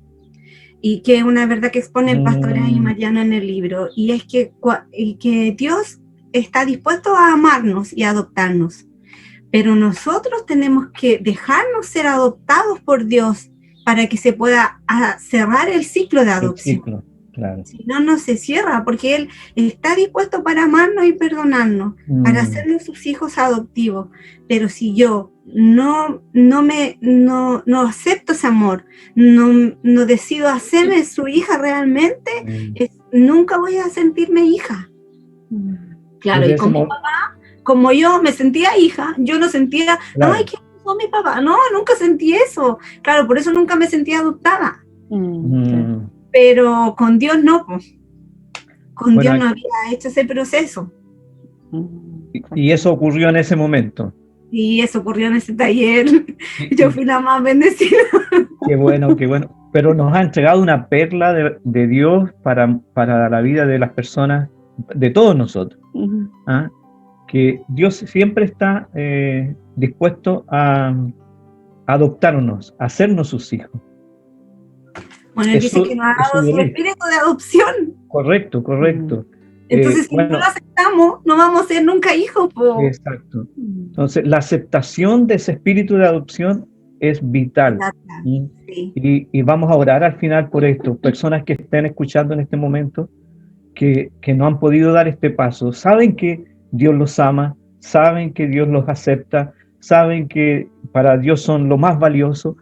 y que es una verdad que expone el pastor ahí Mariano en el libro, y es que Dios está dispuesto a amarnos y a adoptarnos, pero nosotros tenemos que dejarnos ser adoptados por Dios para que se pueda cerrar el ciclo de adopción. Claro. Si no, no se cierra, porque Él está dispuesto para amarnos y perdonarnos, para hacernos sus hijos adoptivos. Pero si yo no acepto ese amor, no decido hacerme su hija realmente, nunca voy a sentirme hija. Claro, y como papá, como yo me sentía hija, yo no sentía, ay, ¿qué pasó mi papá? No, nunca sentí eso. Claro, por eso nunca me sentía adoptada. Pero con Dios no, con Dios no había hecho ese proceso. Y eso ocurrió en ese momento. Y eso ocurrió en ese taller. Yo fui la más bendecida. Qué bueno, qué bueno. Pero nos ha entregado una perla de Dios para la vida de las personas, de todos nosotros. Que Dios siempre está dispuesto a adoptarnos, a hacernos sus hijos. Bueno, él dice que nos ha dado su espíritu de adopción. Correcto. Entonces, si no lo aceptamos, no vamos a ser nunca hijos. Exacto. Entonces, la aceptación de ese espíritu de adopción es vital. Sí. Y vamos a orar al final por esto. Personas que estén escuchando en este momento, que no han podido dar este paso, saben que Dios los ama, saben que Dios los acepta, saben que para Dios son lo más valioso,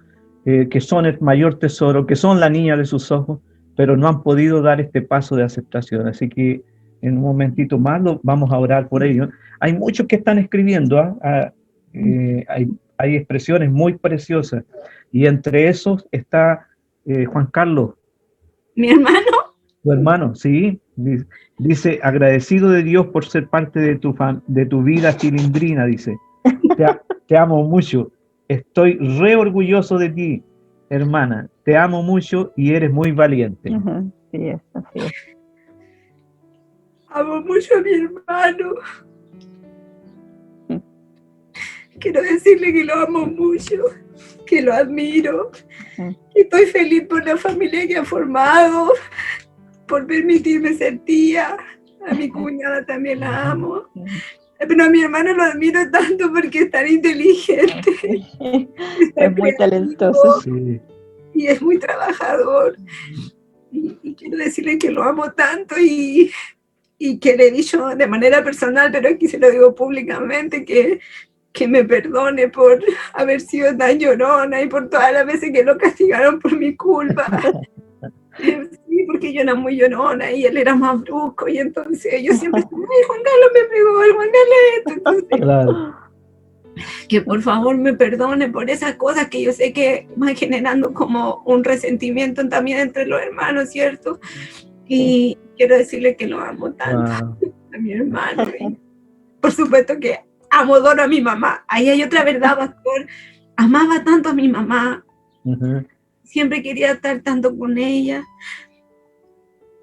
que son el mayor tesoro, que son la niña de sus ojos, pero no han podido dar este paso de aceptación. Así que en un momentito más vamos a orar por ellos. Hay muchos que están escribiendo hay expresiones muy preciosas, y entre esos está Juan Carlos, Mi hermano, tu hermano, sí, dice, agradecido de Dios por ser parte de tu vida cilindrina, dice, te amo mucho, estoy re orgulloso de ti, hermana, te amo mucho y eres muy valiente. Ujú, sí, así es. amo mucho a mi hermano. Quiero decirle que lo amo mucho, que lo admiro, que estoy feliz por la familia que ha formado, por permitirme ser tía. A mi cuñada también la amo. Pero a mi hermano lo admiro tanto porque es tan inteligente, es tan Es muy creativo talentoso. Sí. y es muy trabajador. Y quiero decirle que lo amo tanto y que le he dicho de manera personal, pero aquí se lo digo públicamente, que me perdone por haber sido tan llorona y por todas las veces que lo castigaron por mi culpa. Sí, porque yo era muy llorona y él era más brusco, y entonces yo siempre decía, ay, Juan Carlos me pegó, el Juan Carlos esto. Entonces, Claro. que por favor me perdone por esas cosas que yo sé que van generando como un resentimiento también entre los hermanos, ¿cierto? Y quiero decirle que lo amo tanto a mi hermano. Y por supuesto que adoro a mi mamá. Ahí hay otra verdad, pastor. Amaba tanto a mi mamá. Siempre quería estar tanto con ella.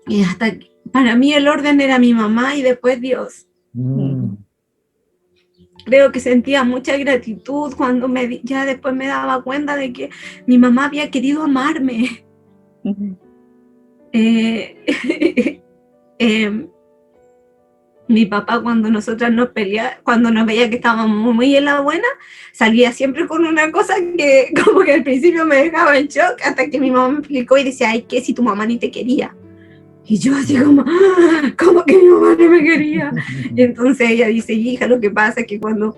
Y hasta que, para mí el orden era mi mamá y después Dios. Creo que sentía mucha gratitud cuando ya después me daba cuenta de que mi mamá había querido amarme. Mi papá, cuando nosotras nos peleábamos, cuando nos veía que estábamos muy en la buena, salía siempre con una cosa que como que al principio me dejaba en shock, hasta que mi mamá me explicó y decía, ay, ¿qué si tu mamá ni te quería? Y yo así como, ¡ah! ¿Cómo que mi mamá no me quería? Y entonces ella dice, hija, lo que pasa es que cuando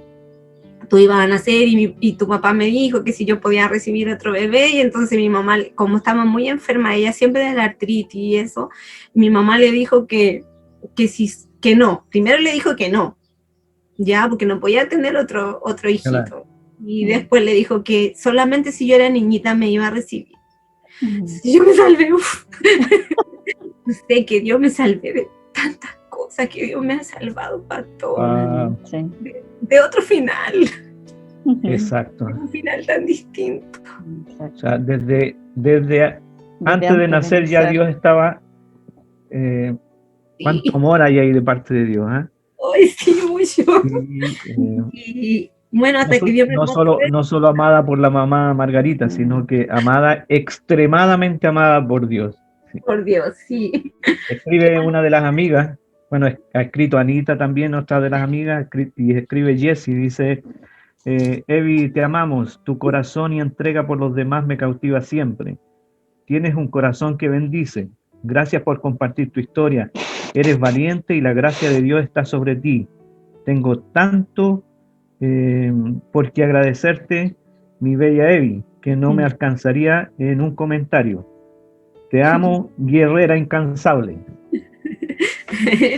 tú ibas a nacer y tu papá me dijo que si yo podía recibir otro bebé, y entonces mi mamá, como estaba muy enferma, ella siempre de la artritis y eso, mi mamá le dijo que no, primero le dijo que no, ya, porque no podía tener otro hijito, claro. Y después le dijo que solamente si yo era niñita me iba a recibir. Yo me salvé, sé que Dios me salvé de tantas cosas, que Dios me ha salvado, pastor, de otro final. Exacto. Un final tan distinto. O sea, desde antes de nacer ya Dios estaba... ¿cuánto amor hay ahí de parte de Dios? Ay, sí, mucho. Y bueno, hasta que Dios me no solo amada por la mamá Margarita, sino que amada, extremadamente amada por Dios. Sí. Por Dios, sí. Escribe una de las amigas, bueno, ha escrito Anita también, otra de las amigas, y escribe Jessie, dice... Evi, te amamos, tu corazón y entrega por los demás me cautiva siempre. Tienes un corazón que bendice. Gracias por compartir tu historia. Eres valiente y la gracia de Dios está sobre ti. Tengo tanto por qué agradecerte, mi bella Evi, que no me alcanzaría en un comentario. Te amo, guerrera incansable.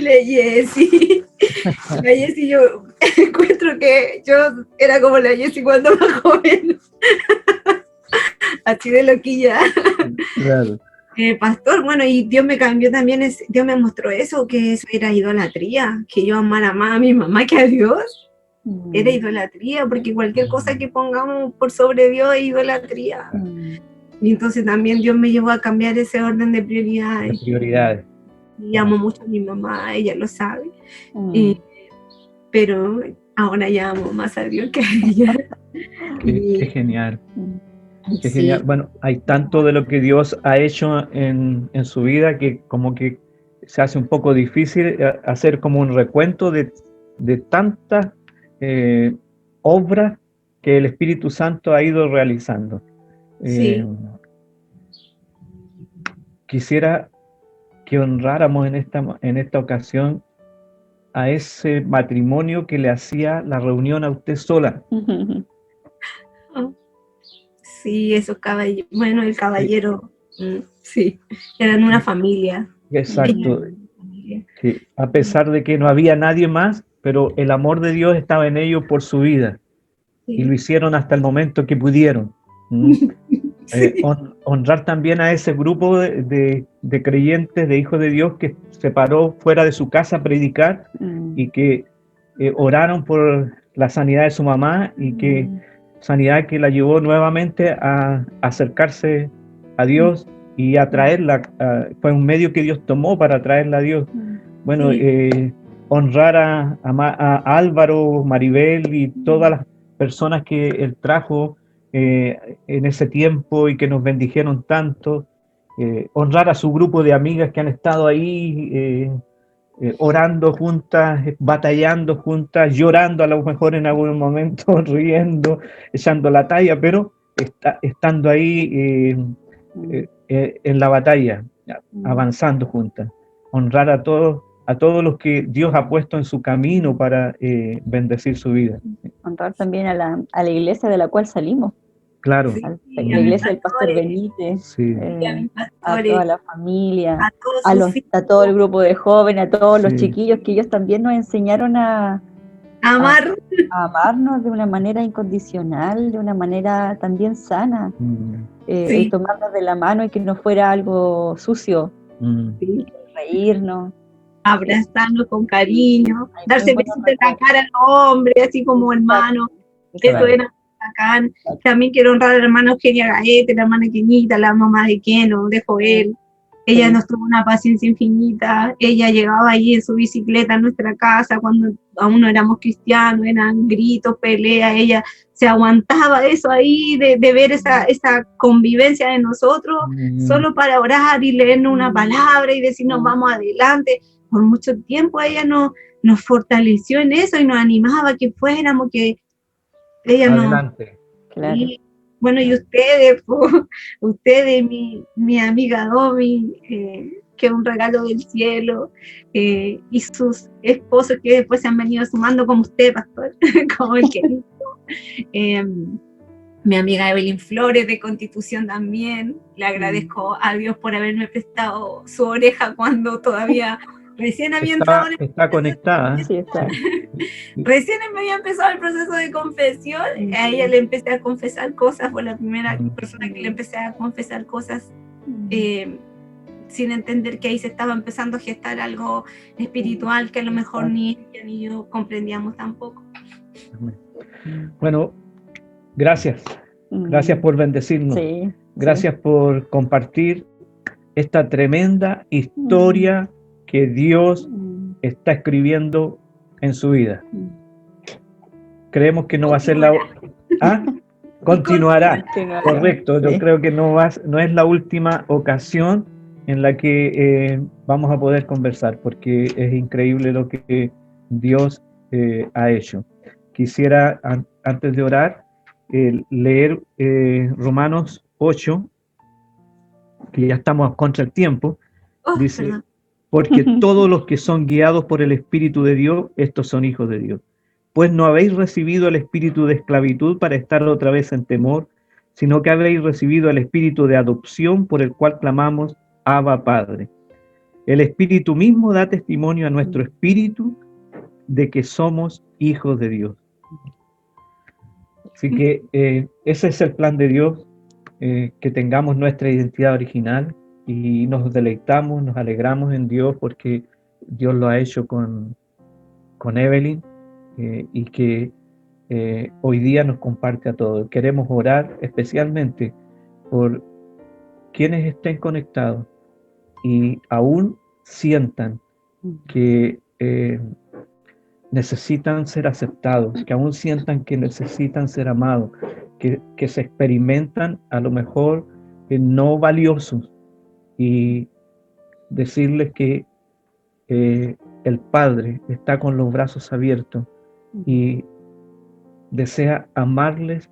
La Jessie. La Jessie, yo encuentro que yo era como la Jessie cuando más joven. Así de loquilla. Claro. Pastor, bueno, y Dios me cambió también, Dios me mostró eso, que eso era idolatría, que yo amara más a mi mamá que a Dios. Era idolatría, porque cualquier cosa que pongamos por sobre Dios es idolatría. Y entonces también Dios me llevó a cambiar ese orden de prioridades. Y amo mucho a mi mamá, ella lo sabe. Pero ahora ya amo más a Dios que a ella. Qué genial. Qué genial. Bueno, hay tanto de lo que Dios ha hecho en su vida que como que se hace un poco difícil hacer como un recuento de tantas obras que el Espíritu Santo ha ido realizando. Quisiera que honráramos en esta ocasión a ese matrimonio que le hacía la reunión a usted sola. Sí, esos caballeros, bueno, el caballero, sí, eran una familia. Exacto. Sí, a pesar de que no había nadie más, pero el amor de Dios estaba en ellos por su vida. y lo hicieron hasta el momento que pudieron. Sí. Honrar también a ese grupo de creyentes, de hijos de Dios, que se paró fuera de su casa a predicar y que oraron por la sanidad de su mamá, y que sanidad que la llevó nuevamente a acercarse a Dios y a traerla. Fue un medio que Dios tomó para traerla a Dios. Bueno, Sí. honrar a Álvaro, Maribel y todas las personas que él trajo en ese tiempo y que nos bendijeron tanto. Honrar a su grupo de amigas que han estado ahí orando juntas, batallando juntas, llorando a lo mejor en algún momento, riendo, echando la talla, pero estando ahí en la batalla, avanzando juntas. Honrar a todos los que Dios ha puesto en su camino para bendecir su vida. Honrar también a la iglesia de la cual salimos. Claro. Sí, La iglesia del Pastor Benítez, Sí. a mis a pastores, toda la familia, a todos sus hijos, a todo el grupo de jóvenes, a todos los Sí. chiquillos que ellos también nos enseñaron a amar. amarnos de una manera incondicional, de una manera también sana, Sí. tomarnos de la mano y que no fuera algo sucio, Sí. reírnos. Abrazarnos con cariño, Hay darse muy buenos besitos en la recuerdos. cara a los hombres, así como hermanos. Eso Exacto. era bacán. También quiero honrar a la hermana Eugenia Gaete, la hermana Kenita, la mamá de Keno, de Joel. Ella Sí. nos tuvo una paciencia infinita. Ella llegaba allí en su bicicleta a nuestra casa cuando aún no éramos cristianos, eran gritos, peleas. Ella se aguantaba eso ahí, de ver esa convivencia de nosotros, solo para orar y leernos una palabra y decirnos vamos adelante. Por mucho tiempo ella nos fortaleció en eso y nos animaba a que fuéramos, que ella Adelante. Claro. Y, bueno, y ustedes, ustedes, mi amiga Domi, que es un regalo del cielo, y sus esposos que después se han venido sumando, como usted, pastor, como el querido. Mi amiga Evelyn Flores de Constitución también, le agradezco a Dios por haberme prestado su oreja cuando todavía recién había entrado en el Está conectada. Sí, está. Recién me había empezado el proceso de confesión, a ella le empecé a confesar cosas, fue la primera persona que le empecé a confesar cosas sin entender que ahí se estaba empezando a gestar algo espiritual que a lo mejor ni ella ni yo comprendíamos tampoco. Bueno, gracias. Gracias por bendecirnos. Sí, Gracias por compartir esta tremenda historia que Dios está escribiendo en su vida. Creemos que no va a ser la... ¿Ah? Continuará. Correcto. Yo creo que no es la última ocasión en la que vamos a poder conversar, porque es increíble lo que Dios ha hecho. Quisiera, antes de orar, leer Romanos 8, que ya estamos contra el tiempo. Dice, perdón. Porque todos los que son guiados por el Espíritu de Dios, estos son hijos de Dios. Pues no habéis recibido el espíritu de esclavitud para estar otra vez en temor, sino que habéis recibido el espíritu de adopción por el cual clamamos, Abba, Padre. El Espíritu mismo da testimonio a nuestro espíritu de que somos hijos de Dios. Así que ese es el plan de Dios, que tengamos nuestra identidad original y nos deleitamos, nos alegramos en Dios porque Dios lo ha hecho con Evelyn y que hoy día nos comparte a todos. Queremos orar especialmente por quienes estén conectados y aún sientan que necesitan ser aceptados, que aún sientan que necesitan ser amados, que se experimentan a lo mejor no valiosos, y decirles que el Padre está con los brazos abiertos y desea amarles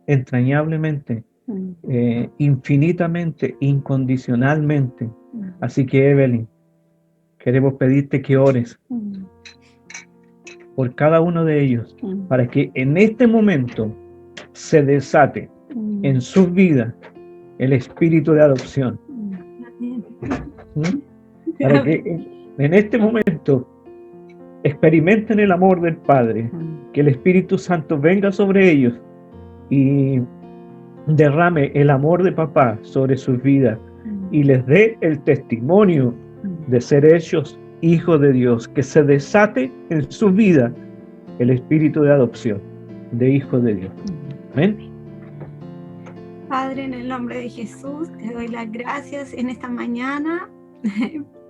entrañablemente, infinitamente, incondicionalmente. Así que, Evelyn, queremos pedirte que ores por cada uno de ellos, para que en este momento se desate en sus vidas el espíritu de adopción. Para que en este momento experimenten el amor del Padre, que el Espíritu Santo venga sobre ellos y derrame el amor de papá sobre sus vidas y les dé el testimonio de ser hechos hijos de Dios, que se desate en su vida el espíritu de adopción de hijos de Dios. Amén. Padre, en el nombre de Jesús, te doy las gracias en esta mañana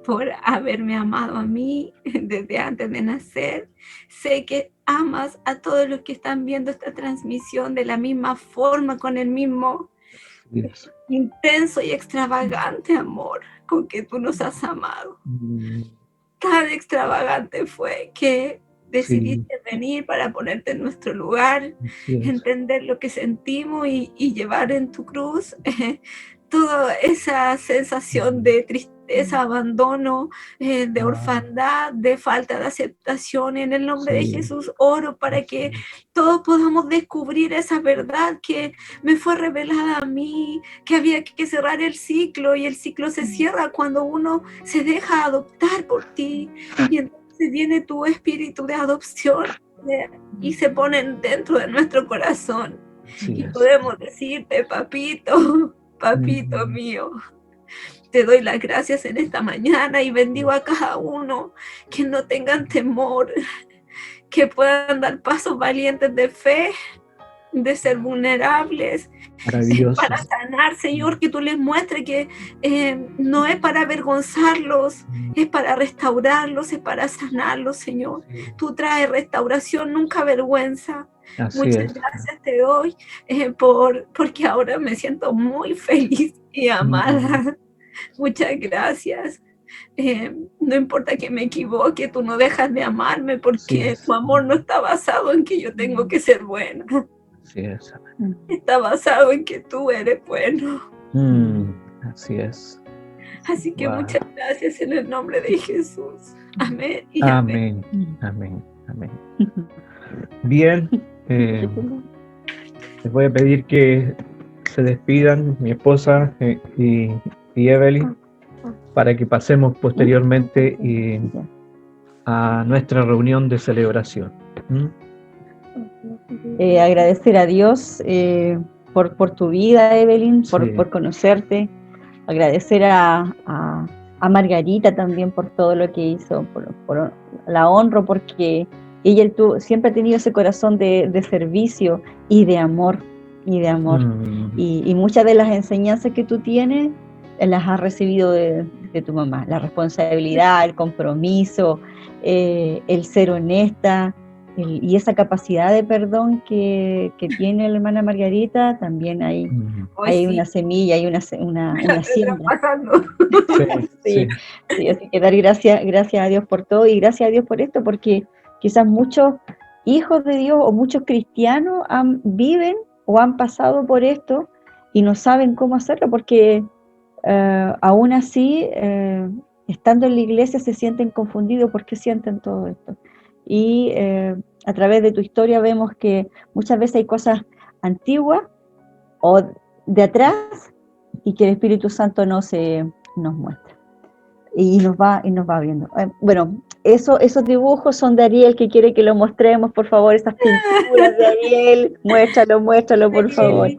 por haberme amado a mí desde antes de nacer. Sé que amas a todos los que están viendo esta transmisión de la misma forma, con el mismo intenso y extravagante amor con que tú nos has amado. Tan extravagante fue que decidiste venir para ponerte en nuestro lugar, entender lo que sentimos y llevar en tu cruz toda esa sensación de tristeza, abandono, de orfandad, de falta de aceptación. En el nombre de Jesús oro para que todos podamos descubrir esa verdad que me fue revelada a mí, que había que cerrar el ciclo, y el ciclo se cierra cuando uno se deja adoptar por ti, y entonces viene tu espíritu de adopción y se ponen dentro de nuestro corazón, y podemos decirte, papito, papito mío. Te doy las gracias en esta mañana y bendigo a cada uno, que no tengan temor, que puedan dar pasos valientes de fe, de ser vulnerables, para sanar, Señor, que tú les muestres que no es para avergonzarlos, es para restaurarlos, es para sanarlos, Señor. Tú traes restauración, nunca vergüenza. Muchas gracias te doy porque ahora me siento muy feliz y amada. Muchas gracias. No importa que me equivoque, tú no dejas de amarme, porque tu amor no está basado en que yo tengo que ser buena. Está basado en que tú eres bueno. Así es. Así que muchas gracias en el nombre de Jesús. Amén. Y amén. Amén. Amén. Bien. Les voy a pedir que se despidan mi esposa y Evelyn, para que pasemos posteriormente a nuestra reunión de celebración. Agradecer a Dios por tu vida, Evelyn, por conocerte. Agradecer a Margarita también por todo lo que hizo, por la honro, porque ella siempre ha tenido ese corazón de servicio y de amor. Y muchas de las enseñanzas que tú tienes las has recibido de tu mamá, la responsabilidad, el compromiso, el ser honesta, y esa capacidad de perdón que tiene la hermana Margarita. También hay una semilla, hay una siembra. Sí, así que dar gracias a Dios por todo, y gracias a Dios por esto, porque quizás muchos hijos de Dios o muchos cristianos viven o han pasado por esto y no saben cómo hacerlo, porque aún así, estando en la iglesia, se sienten confundidos porque sienten todo esto. Y a través de tu historia vemos que muchas veces hay cosas antiguas o de atrás, y que el Espíritu Santo nos muestra y nos va viendo. Bueno, esos dibujos son de Ariel, que quiere que lo mostremos, por favor, esas pinturas de Ariel. Muéstralo, por favor.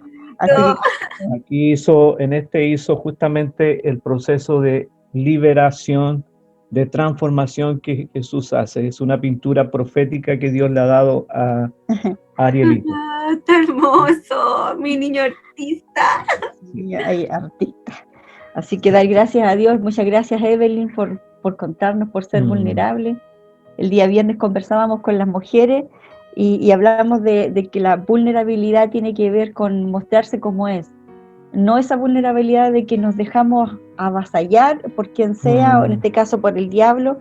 Aquí hizo justamente el proceso de liberación, de transformación que Jesús hace. Es una pintura profética que Dios le ha dado a Arielito. ¡Está hermoso! Mi niño artista. Sí, hay artista. Así que dar gracias a Dios. Muchas gracias, Evelyn, por contarnos, por ser vulnerable. El día viernes conversábamos con las mujeres y hablábamos de que la vulnerabilidad tiene que ver con mostrarse como es. No esa vulnerabilidad de que nos dejamos avasallar por quien sea, o en este caso por el diablo.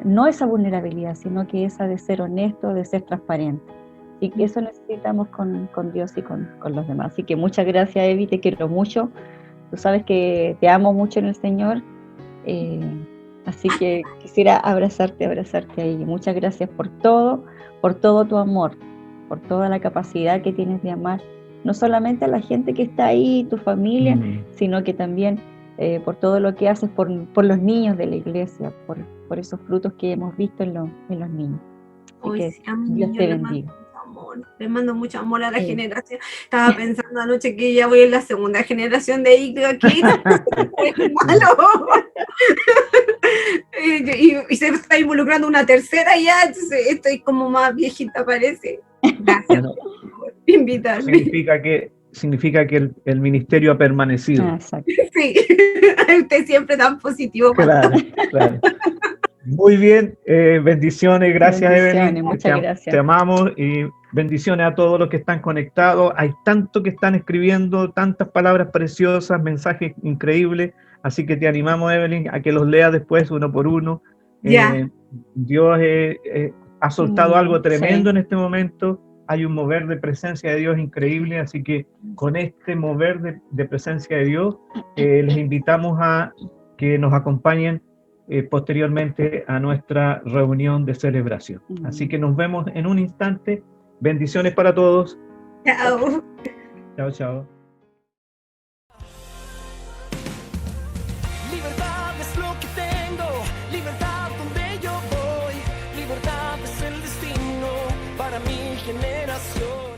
No esa vulnerabilidad, sino que esa de ser honesto, de ser transparente. Y que eso necesitamos con Dios y con los demás. Así que muchas gracias, Evi, te quiero mucho. Tú sabes que te amo mucho en el Señor. Así que quisiera abrazarte ahí. Muchas gracias por todo tu amor, por toda la capacidad que tienes de amar, no solamente a la gente que está ahí, tu familia, sino que también por todo lo que haces por los niños de la iglesia, por esos frutos que hemos visto en los niños. Así Hoy que sí, a mi Dios niño te le mando bendiga. mucho amor, le mando mucho amor a la Sí. generación. Estaba pensando anoche que ya voy en la segunda generación de hijos aquí, es malo. Y se está involucrando una tercera ya, entonces estoy como más viejita parece. Gracias Bueno, por invitarme. significa que el ministerio ha permanecido. Ah, exacto. Sí, usted siempre tan positivo. Claro, claro. Muy bien, bendiciones, gracias Bendiciones, Evelyn, muchas gracias. te amamos y bendiciones a todos los que están conectados. Hay tanto que están escribiendo, tantas palabras preciosas, mensajes increíbles, así que te animamos Evelyn a que los leas después uno por uno. Ya. Dios ha soltado algo tremendo Sí. en este momento, hay un mover de presencia de Dios increíble, así que con este mover de presencia de Dios les invitamos a que nos acompañen posteriormente a nuestra reunión de celebración. Así que nos vemos en un instante. Bendiciones para todos. Chao. Chao, chao. Libertad es lo que tengo, libertad donde yo voy, libertad es el destino para mi generación.